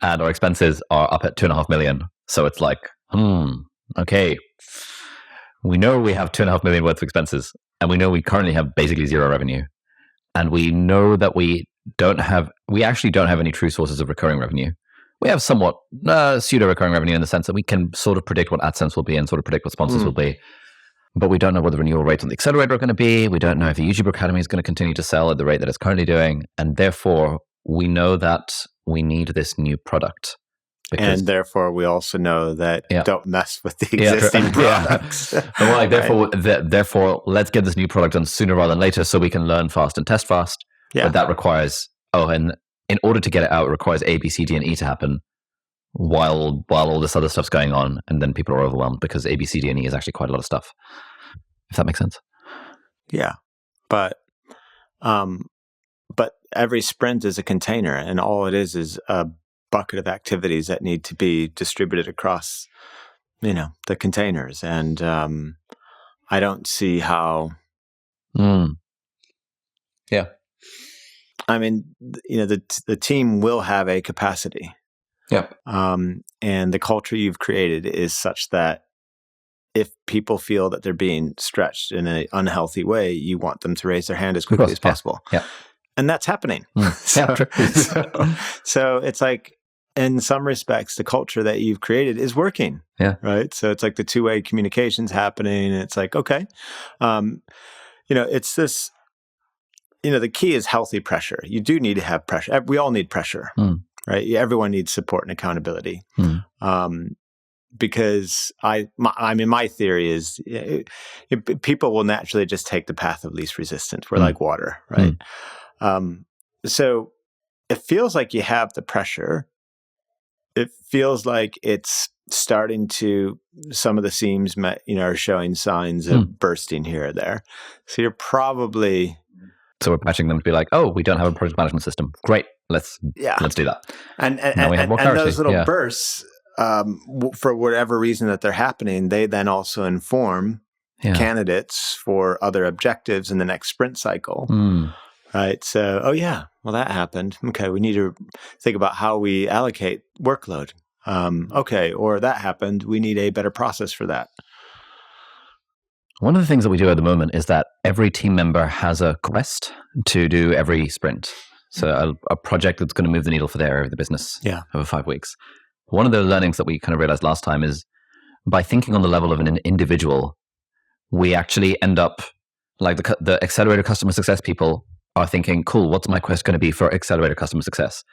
[SPEAKER 1] and our expenses are up at 2.5 million. So it's like, okay, we know we have 2.5 million worth of expenses, and we know we currently have basically 0 revenue, and we know that we actually don't have any true sources of recurring revenue. We have somewhat pseudo recurring revenue in the sense that we can sort of predict what AdSense will be and sort of predict what sponsors will be. But we don't know what the renewal rates on the accelerator are going to be. We don't know if the YouTube Academy is going to continue to sell at the rate that it's currently doing. And therefore, we know that we need this new product.
[SPEAKER 2] And therefore, we also know that don't mess with the existing products.
[SPEAKER 1] Therefore, let's get this new product done sooner rather than later so we can learn fast and test fast. Yeah. But that requires, and in order to get it out, it requires A, B, C, D, and E to happen while all this other stuff's going on. And then people are overwhelmed because A, B, C, D, and E is actually quite a lot of stuff. If that makes sense.
[SPEAKER 2] Yeah. But every sprint is a container, and all it is a bucket of activities that need to be distributed across, the containers. And I don't see how.
[SPEAKER 1] Yeah.
[SPEAKER 2] I mean, the team will have a capacity.
[SPEAKER 1] Yep.
[SPEAKER 2] And the culture you've created is such that if people feel that they're being stretched in an unhealthy way, you want them to raise their hand as quickly as possible.
[SPEAKER 1] Yeah.
[SPEAKER 2] And that's happening. So it's like, in some respects, the culture that you've created is working.
[SPEAKER 1] Yeah.
[SPEAKER 2] Right. So it's like the two-way communication's happening. And it's like, okay, it's this, the key is healthy pressure. You do need to have pressure. We all need pressure, right? Everyone needs support and accountability. Because my theory is people will naturally just take the path of least resistance. We're like water, right? So it feels like you have the pressure. It feels like it's starting to, some of the seams, are showing signs of bursting here or there. So you're probably...
[SPEAKER 1] So we're patching them to be like, oh, we don't have a project management system. Great, let's do that.
[SPEAKER 2] And those little bursts, for whatever reason that they're happening, they then also inform candidates for other objectives in the next sprint cycle. Right. So, that happened. Okay, we need to think about how we allocate workload. Or that happened. We need a better process for that.
[SPEAKER 1] One of the things that we do at the moment is that every team member has a quest to do every sprint. So a project that's going to move the needle for their area of the business over 5 weeks. One of the learnings that we kind of realized last time is by thinking on the level of an individual, we actually end up like the accelerator customer success people are thinking, cool, what's my quest going to be for accelerator customer success?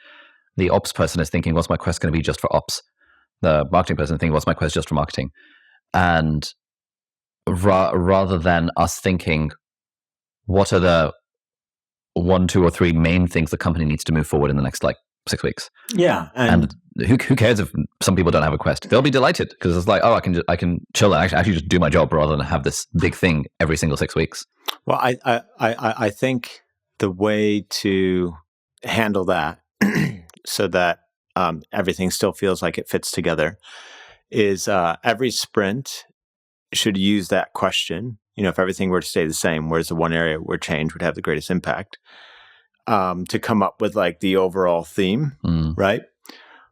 [SPEAKER 1] The ops person is thinking, what's my quest going to be just for ops? The marketing person is thinking, what's my quest just for marketing? And rather than us thinking, what are the 1, 2, or 3 main things the company needs to move forward in the next 6 weeks.
[SPEAKER 2] Yeah.
[SPEAKER 1] And who cares if some people don't have a quest? They'll be delighted because it's like, oh, I can chill and actually just do my job rather than have this big thing every single 6 weeks.
[SPEAKER 2] Well, I think the way to handle that so that everything still feels like it fits together is every sprint should use that question. If everything were to stay the same, where's the one area where change would have the greatest impact, to come up with like the overall theme, right?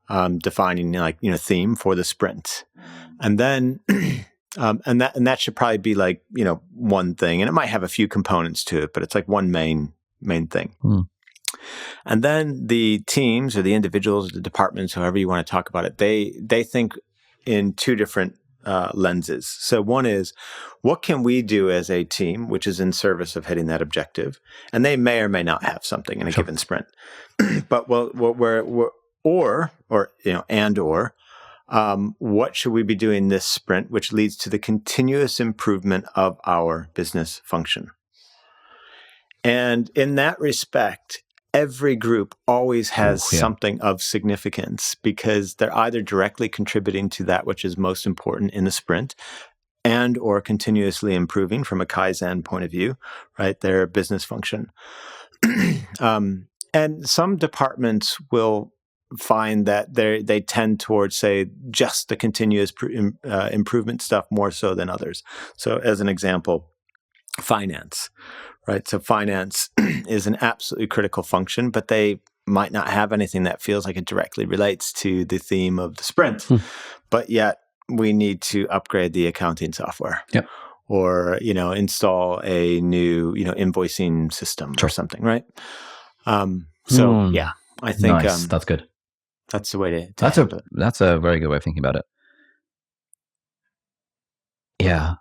[SPEAKER 2] Defining theme for the sprint, and then and that should probably be like one thing, and it might have a few components to it, but it's like one main thing. And then the teams or the individuals, or the departments, however you want to talk about it, they think in two different lenses. So one is, what can we do as a team, which is in service of hitting that objective? And they may or may not have something in a given sprint, but what should we be doing this sprint, which leads to the continuous improvement of our business function? And in that respect, every group always has something of significance, because they're either directly contributing to that which is most important in the sprint, and or continuously improving from a Kaizen point of view, right? Their business function. And some departments will find that they tend towards, say, just the continuous improvement stuff more so than others. So as an example, finance, right? So finance is an absolutely critical function, but they might not have anything that feels like it directly relates to the theme of the sprint. But yet we need to upgrade the accounting software.
[SPEAKER 1] Yep.
[SPEAKER 2] Or, install a new, invoicing system or something, right? I think
[SPEAKER 1] nice. That's good.
[SPEAKER 2] That's the way to
[SPEAKER 1] that's a very good way of thinking about it. Yeah.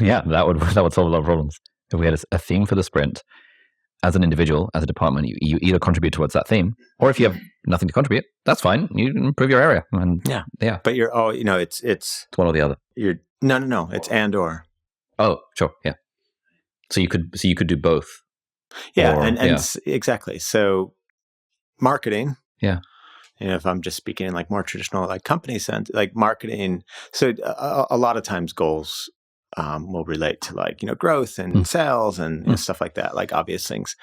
[SPEAKER 1] Yeah, that would solve a lot of problems. If we had a theme for the sprint, as an individual, as a department, you either contribute towards that theme, or if you have nothing to contribute, that's fine. You improve your area. And yeah.
[SPEAKER 2] But you're it's
[SPEAKER 1] one or the other.
[SPEAKER 2] No. It's and or.
[SPEAKER 1] Oh, sure. Yeah. So you could do both.
[SPEAKER 2] Yeah, and exactly. So marketing.
[SPEAKER 1] Yeah.
[SPEAKER 2] If I'm just speaking in like more traditional like company sense, like marketing. So a lot of times goals will relate to like growth and sales and stuff like that, like obvious things.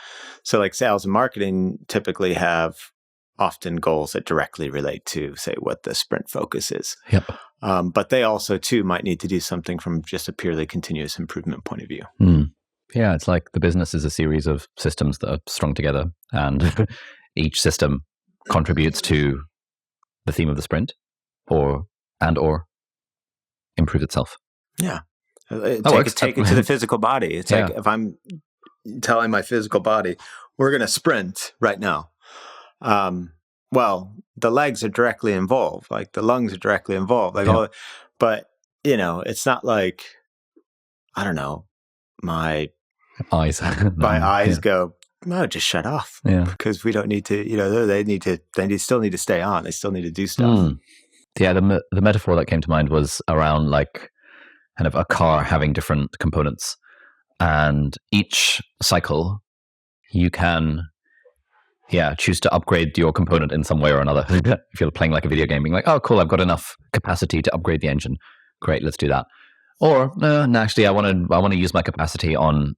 [SPEAKER 2] So like sales and marketing typically have often goals that directly relate to, say, what the sprint focus is.
[SPEAKER 1] Yep.
[SPEAKER 2] But they also too might need to do something from just a purely continuous improvement point of view.
[SPEAKER 1] Yeah, it's like the business is a series of systems that are strung together, and each system contributes to the theme of the sprint, or improve itself.
[SPEAKER 2] Yeah. Take it to the physical body. It's like if I'm telling my physical body, we're going to sprint right now. Well, the legs are directly involved, like the lungs are directly involved, but it's not like, I don't know, my eyes go, no, just shut off.
[SPEAKER 1] Yeah.
[SPEAKER 2] Because we don't need to, they still need to stay on. They still need to do stuff.
[SPEAKER 1] Yeah. The metaphor that came to mind was around like kind of a car having different components, and each cycle you can choose to upgrade your component in some way or another. If you're playing like a video game, being like, oh cool, I've got enough capacity to upgrade the engine, great, let's do that. Or no, actually I want to use my capacity on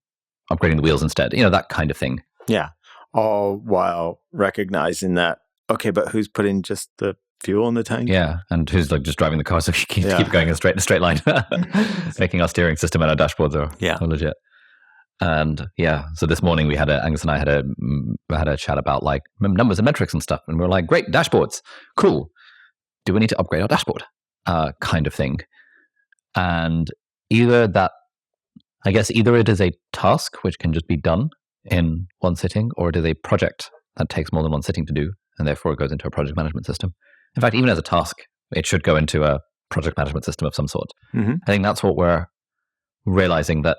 [SPEAKER 1] upgrading the wheels instead, that kind of thing.
[SPEAKER 2] Yeah, all while recognizing that, okay, but who's putting just the fuel in the tank?
[SPEAKER 1] Yeah, and who's like just driving the car so you keep going in a straight line, making our steering system and our dashboards are legit. And so this morning Angus and I had a chat about like numbers and metrics and stuff, and we were like, great, dashboards, cool. Do we need to upgrade our dashboard? Kind of thing. And either it is a task which can just be done in one sitting, or it is a project that takes more than one sitting to do, and therefore it goes into a project management system. In fact, even as a task, it should go into a project management system of some sort. I think that's what we're realizing, that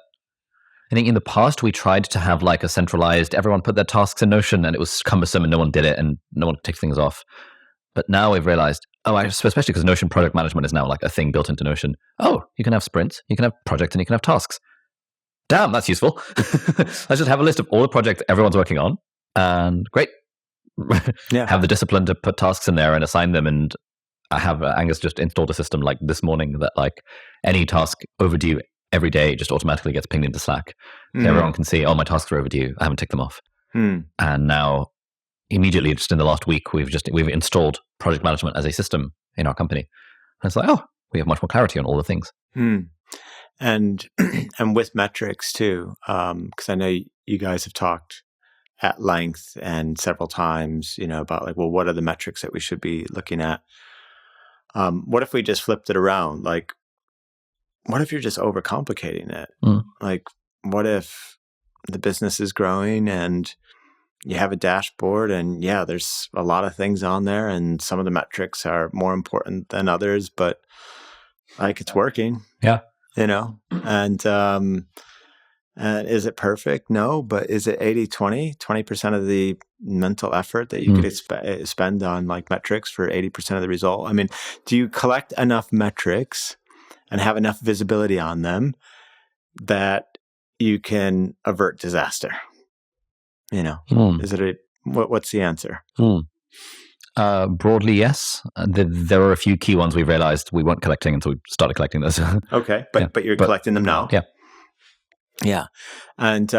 [SPEAKER 1] I think in the past we tried to have like a centralized, everyone put their tasks in Notion, and it was cumbersome and no one did it and no one ticked things off. But now we've realized, especially because Notion project management is now like a thing built into Notion. Oh, you can have sprints, you can have projects, and you can have tasks. Damn, that's useful. Let's just have a list of all the projects everyone's working on, and great. have the discipline to put tasks in there and assign them. And I have Angus just installed a system like this morning that like any task overdue every day just automatically gets pinged into Slack. So everyone can see, oh, my tasks are overdue. I haven't ticked them off. And now immediately, just in the last week, we've installed project management as a system in our company. And it's like, oh, we have much more clarity on all the things.
[SPEAKER 2] And with metrics too, because I know you guys have talked at length and several times, about like, well, what are the metrics that we should be looking at? What if we just flipped it around? Like, what if you're just overcomplicating it? Like, what if the business is growing and you have a dashboard and there's a lot of things on there and some of the metrics are more important than others, but like it's working.
[SPEAKER 1] Yeah.
[SPEAKER 2] And is it perfect? No, but is it 80-20, 20% of the mental effort that you could spend on like metrics for 80% of the result? I mean, do you collect enough metrics and have enough visibility on them that you can avert disaster? Is it what's the answer?
[SPEAKER 1] Broadly, yes. There are a few key ones we realized we weren't collecting until we started collecting those.
[SPEAKER 2] Okay, but you're collecting them now.
[SPEAKER 1] Yeah.
[SPEAKER 2] Yeah. And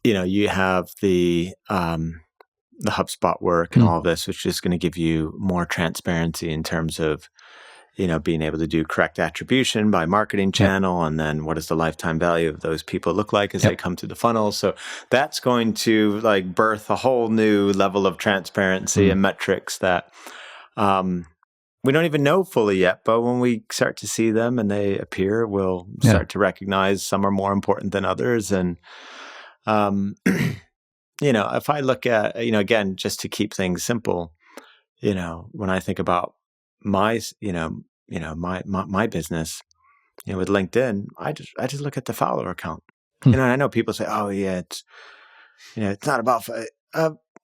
[SPEAKER 2] you have the HubSpot work and all of this, which is going to give you more transparency in terms of, being able to do correct attribution by marketing channel. And then what does the lifetime value of those people look like as they come through the funnel? So that's going to like birth a whole new level of transparency and metrics that, we don't even know fully yet, but when we start to see them and they appear, we'll start to recognize some are more important than others. And, if I look at, again, just to keep things simple, when I think about my business, with LinkedIn, I just look at the follower count. And I know people say, oh yeah, it's not about,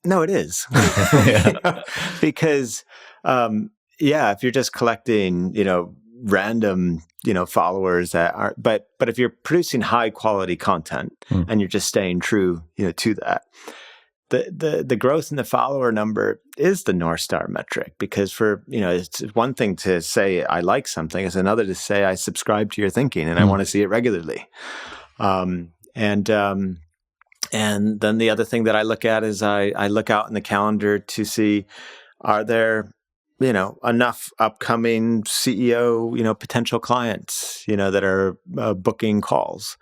[SPEAKER 2] no, it is. Because, if you're just collecting, random, followers that are, but if you're producing high quality content and you're just staying true, to that, the growth in the follower number is the North Star metric, because it's one thing to say I like something, it's another to say I subscribe to your thinking and I want to see it regularly. And then the other thing that I look at is I look out in the calendar to see, are there enough upcoming CEO, potential clients, that are booking calls.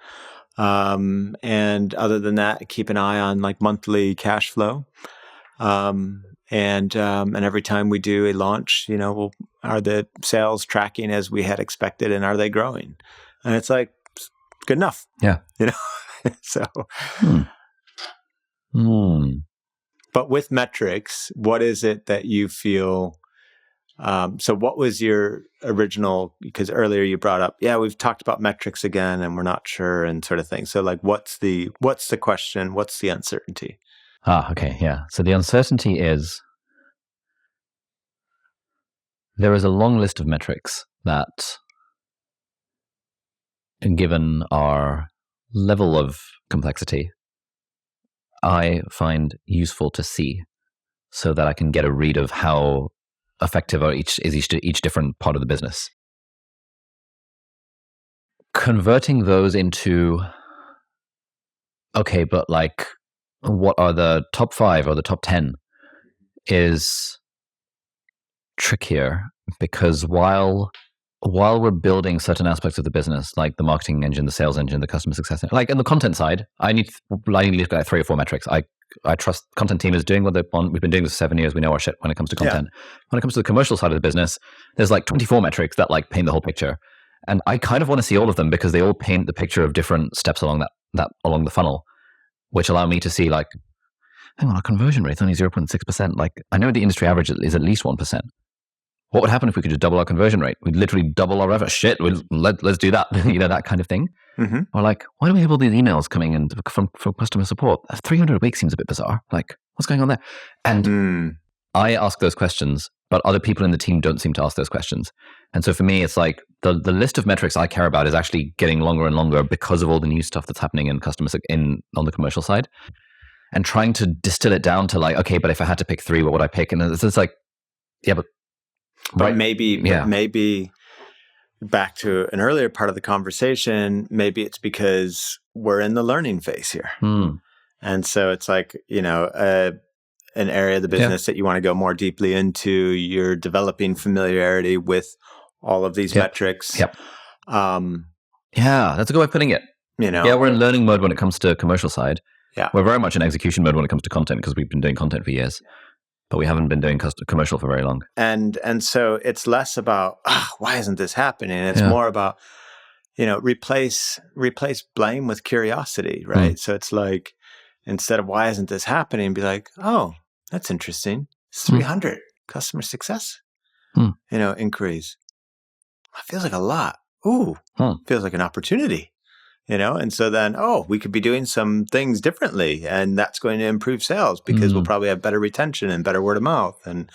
[SPEAKER 2] And other than that, keep an eye on like monthly cash flow. And every time we do a launch, are the sales tracking as we had expected and are they growing? And it's like, good enough.
[SPEAKER 1] Yeah.
[SPEAKER 2] So. But with metrics, what is it that you feel? So what was your original, because earlier you brought up, we've talked about metrics again and we're not sure and sort of thing. So like, what's the question? What's the uncertainty?
[SPEAKER 1] Okay. Yeah. So the uncertainty is there is a long list of metrics that, given our level of complexity, I find useful to see so that I can get a read of how effective are each different part of the business. Converting those into, okay, but like, what are the top 5 or the top 10 is trickier, because while we're building certain aspects of the business, like the marketing engine, the sales engine, the customer success, like in the content side, I need to look at 3 or 4 metrics. I trust content team is doing what they want. We've been doing this for 7 years. We know our shit when it comes to content. When it comes to the commercial side of the business, there's like 24 metrics that like paint the whole picture. And I kind of want to see all of them because they all paint the picture of different steps along that along the funnel, which allow me to see like, hang on, our conversion rate's only 0.6%. Like, I know the industry average is at least 1%. What would happen if we could just double our conversion rate? We'd literally double our revenue. Shit, let's do that. That kind of thing. Or like, why do we have all these emails coming in from customer support? 300 a week seems a bit bizarre. Like, what's going on there? And I ask those questions, but other people in the team don't seem to ask those questions. And so for me, it's like the list of metrics I care about is actually getting longer and longer because of all the new stuff that's happening in on the commercial side. and trying to distill it down to like, okay, but if I had to pick 3, what would I pick? And it's like, yeah, but
[SPEAKER 2] maybe back to an earlier part of the conversation, maybe it's because we're in the learning phase here. And so it's like, an area of the business that you want to go more deeply into. You're developing familiarity with all of these metrics.
[SPEAKER 1] Yep. That's a good way of putting it. We're in learning mode when it comes to commercial side.
[SPEAKER 2] Yeah.
[SPEAKER 1] We're very much in execution mode when it comes to content because we've been doing content for years, but we haven't been doing commercial for very long.
[SPEAKER 2] And so it's less about, why isn't this happening? It's more about, replace blame with curiosity, right? So it's like, instead of why isn't this happening, be like, oh, that's interesting. It's 300 customer success, inquiries. That feels like a lot. Ooh, feels like an opportunity, And so then, we could be doing some things differently, and that's going to improve sales because we'll probably have better retention and better word of mouth. And,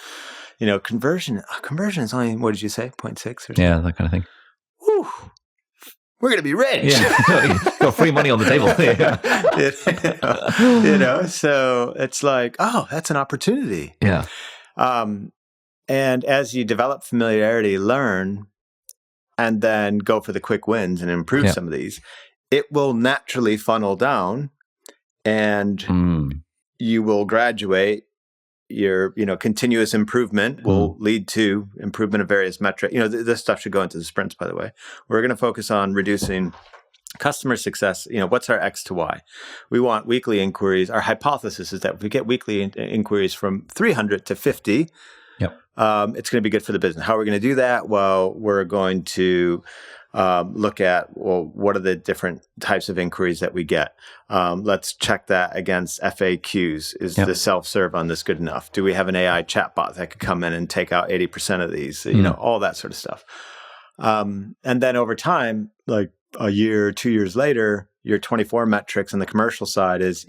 [SPEAKER 2] conversion is only, what did you say, 0.6 or something?
[SPEAKER 1] Yeah, that kind of thing.
[SPEAKER 2] Whew. We're going to be rich.
[SPEAKER 1] Yeah. Got free money on the table.
[SPEAKER 2] So it's like, that's an opportunity.
[SPEAKER 1] Yeah.
[SPEAKER 2] And as you develop familiarity, learn, and then go for the quick wins and improve some of these, it will naturally funnel down, and you will graduate. Your, continuous improvement will lead to improvement of various metrics. This stuff should go into the sprints, by the way. We're going to focus on reducing customer success. What's our X to Y? We want weekly inquiries. Our hypothesis is that if we get weekly inquiries from 300 to 50, it's going to be good for the business. How are we going to do that? Well, we're going to look at, what are the different types of inquiries that we get? Let's check that against FAQs. Is the self-serve on this good enough? Do we have an AI chatbot that could come in and take out 80% of these? All that sort of stuff. And then over time, like a year, 2 years later, your 24 metrics on the commercial side is,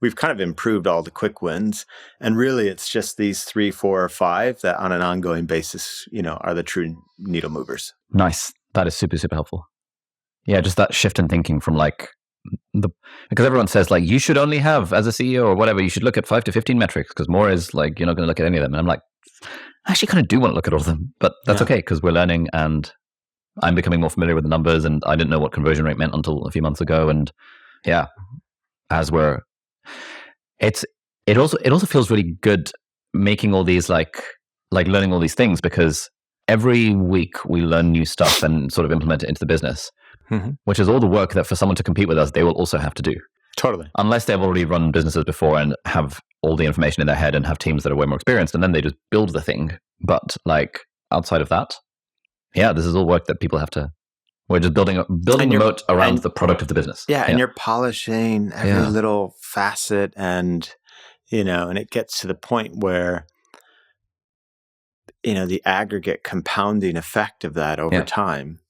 [SPEAKER 2] we've kind of improved all the quick wins. And really, it's just these 3, 4, or 5 that on an ongoing basis, are the true needle movers.
[SPEAKER 1] Nice. That is super, super helpful. Yeah, just that shift in thinking from because everyone says like, you should only have, as a CEO or whatever, you should look at 5 to 15 metrics because more is like, you're not going to look at any of them. And I'm like, I actually kind of do want to look at all of them, but that's okay because we're learning and I'm becoming more familiar with the numbers, and I didn't know what conversion rate meant until a few months ago. And it also feels really good making all these like learning all these things, because every week we learn new stuff and sort of implement it into the business, which is all the work that for someone to compete with us, they will also have to do.
[SPEAKER 2] Totally.
[SPEAKER 1] Unless they've already run businesses before and have all the information in their head and have teams that are way more experienced, and then they just build the thing. But like outside of that, this is all work that people have to. We're just building the moat around the product of the business.
[SPEAKER 2] And you're polishing every little facet, and and it gets to the point where the aggregate compounding effect of that over time.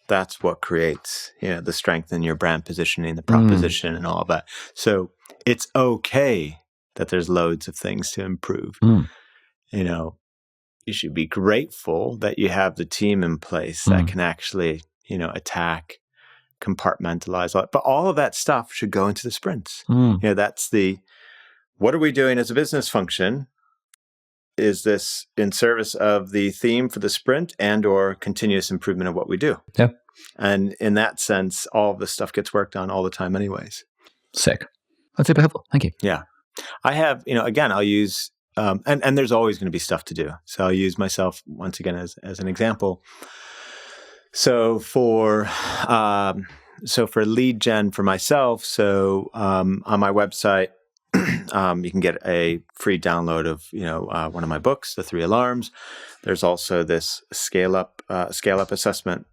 [SPEAKER 2] That's what creates the strength in your brand positioning, the proposition, and all of that. So it's okay that there's loads of things to improve. You should be grateful that you have the team in place that can actually, attack, compartmentalize. But all of that stuff should go into the sprints. That's what are we doing as a business function? Is this in service of the theme for the sprint and or continuous improvement of what we do?
[SPEAKER 1] Yeah.
[SPEAKER 2] And in that sense, all of this stuff gets worked on all the time anyways.
[SPEAKER 1] Sick. That's super helpful. Thank you.
[SPEAKER 2] Yeah. I have, again, I'll use, and there's always going to be stuff to do. So I'll use myself once again as an example. So for lead gen for myself, on my website, you can get a free download of one of my books, The 3 Alarms. There's also this scale up assessment,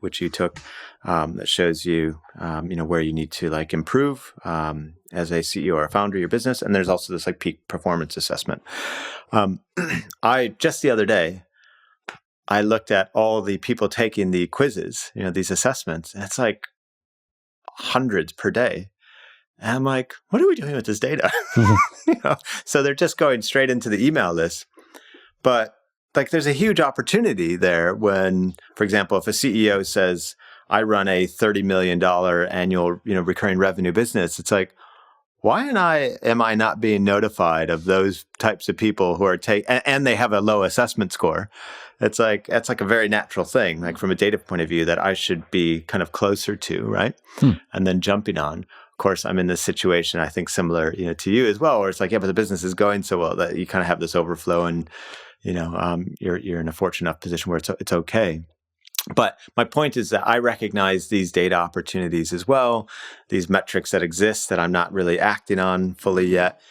[SPEAKER 2] which you took, that shows you where you need to improve as a CEO or a founder of your business. And there's also this peak performance assessment. I just the other day, I looked at all the people taking the quizzes, these assessments, and it's hundreds per day. And I'm like, what are we doing with this data? So they're just going straight into the email list. But there's a huge opportunity there when, for example, if a CEO says, I run a $30 million annual, recurring revenue business, it's why am I not being notified of those types of people who are and they have a low assessment score? That's like a very natural thing, like from a data point of view, that I should be kind of closer to, right? And then jumping on. Of course, I'm in this situation, I think similar, to you as well, where it's like, yeah, but the business is going so well that you kind of have this overflow, and you're in a fortunate enough position where it's okay. But my point is that I recognize these data opportunities as well, these metrics that exist that I'm not really acting on fully yet,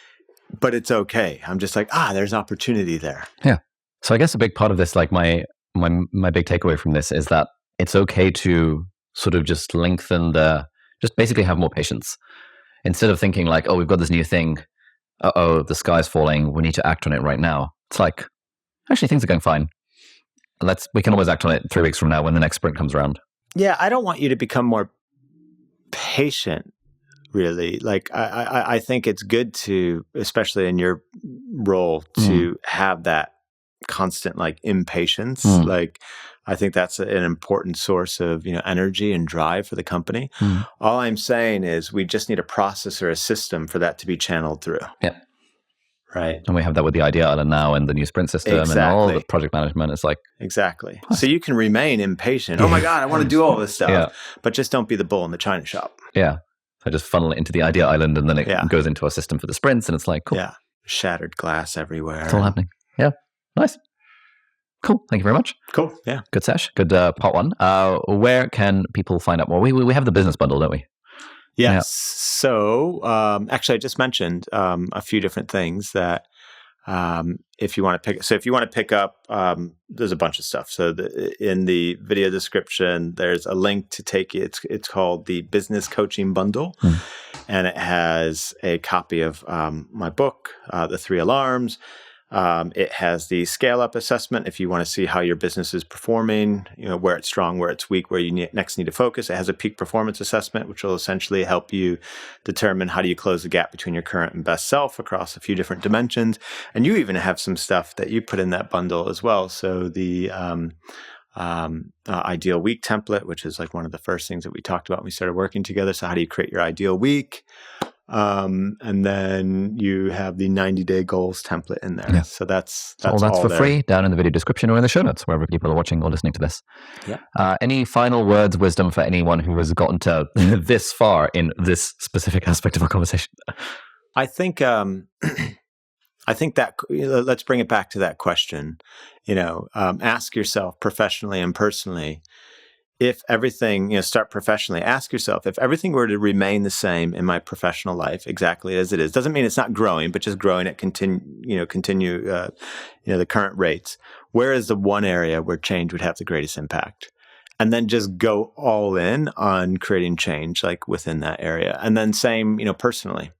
[SPEAKER 2] but it's okay. I'm just like, there's opportunity there.
[SPEAKER 1] Yeah. So I guess a big part of this, like my big takeaway from this, is that it's okay to sort of just just basically have more patience. Instead of thinking like, we've got this new thing, the sky's falling, we need to act on it right now. It's like, actually, things are going fine. We can always act on it 3 weeks from now when the next sprint comes around.
[SPEAKER 2] Yeah, I don't want you to become more patient, really. Like, I think it's good to, especially in your role, to have that constant, like, impatience. Like, I think that's an important source of, energy and drive for the company. All I'm saying is we just need a process or a system for that to be channeled through.
[SPEAKER 1] Yeah.
[SPEAKER 2] Right.
[SPEAKER 1] And we have that with the Idea Island now and the new sprint system and all the project management. It's like...
[SPEAKER 2] Exactly. So you can remain impatient. Oh my God, I want to do all this stuff. But just don't be the bull in the china shop.
[SPEAKER 1] Yeah. So just funnel it into the Idea Island, and then it goes into a system for the sprints, and it's like, cool.
[SPEAKER 2] Yeah. Shattered glass everywhere.
[SPEAKER 1] It's all happening. Yeah. Nice. Cool. Thank you very much.
[SPEAKER 2] Cool. Yeah.
[SPEAKER 1] Good sesh. Good part one. Where can people find out more? We have the business bundle, don't we?
[SPEAKER 2] Yes. Yeah. So actually, I just mentioned a few different things that if you want to pick up, there's a bunch of stuff. So in the video description, there's a link to take it. It's called the Business Coaching Bundle, and it has a copy of my book, The 3 Alarms. It has the scale-up assessment if you want to see how your business is performing, where it's strong, where it's weak, where you next need to focus. It has a peak performance assessment, which will essentially help you determine how do you close the gap between your current and best self across a few different dimensions. And you even have some stuff that you put in that bundle as well. So the ideal week template, which is like one of the first things that we talked about when we started working together. So how do you create your ideal week? And then you have the 90-day goals template in there. Yeah. So that's
[SPEAKER 1] all for there. Free down in the video description or in the show notes, wherever people are watching or listening to this.
[SPEAKER 2] Yeah.
[SPEAKER 1] Any final words, wisdom for anyone who has gotten to this far in this specific aspect of our conversation?
[SPEAKER 2] I think that let's bring it back to that question. Ask yourself professionally and personally, if everything, start professionally, ask yourself, if everything were to remain the same in my professional life exactly as it is, doesn't mean it's not growing, but just growing at continue the current rates, where is the one area where change would have the greatest impact? And then just go all in on creating change, like within that area. And then same, personally,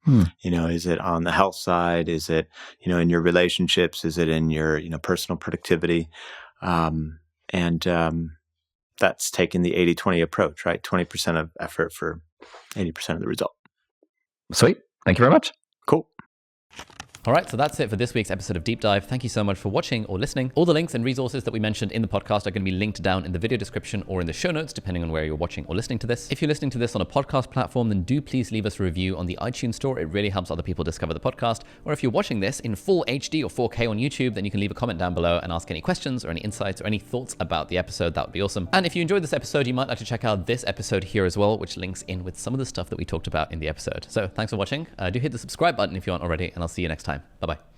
[SPEAKER 2] is it on the health side? Is it, in your relationships? Is it in your, personal productivity? That's taking the 80-20 approach, right? 20% of effort for 80% of the result.
[SPEAKER 1] Sweet. Thank you very much.
[SPEAKER 2] Cool.
[SPEAKER 1] All right, so that's it for this week's episode of Deep Dive. Thank you so much for watching or listening. All the links and resources that we mentioned in the podcast are going to be linked down in the video description or in the show notes, depending on where you're watching or listening to this. If you're listening to this on a podcast platform, then do please leave us a review on the iTunes store. It really helps other people discover the podcast. Or if you're watching this in full HD or 4K on YouTube, then you can leave a comment down below and ask any questions or any insights or any thoughts about the episode. That would be awesome. And if you enjoyed this episode, you might like to check out this episode here as well, which links in with some of the stuff that we talked about in the episode. So thanks for watching. Do hit the subscribe button if you aren't already, and I'll see you next time. Bye-bye.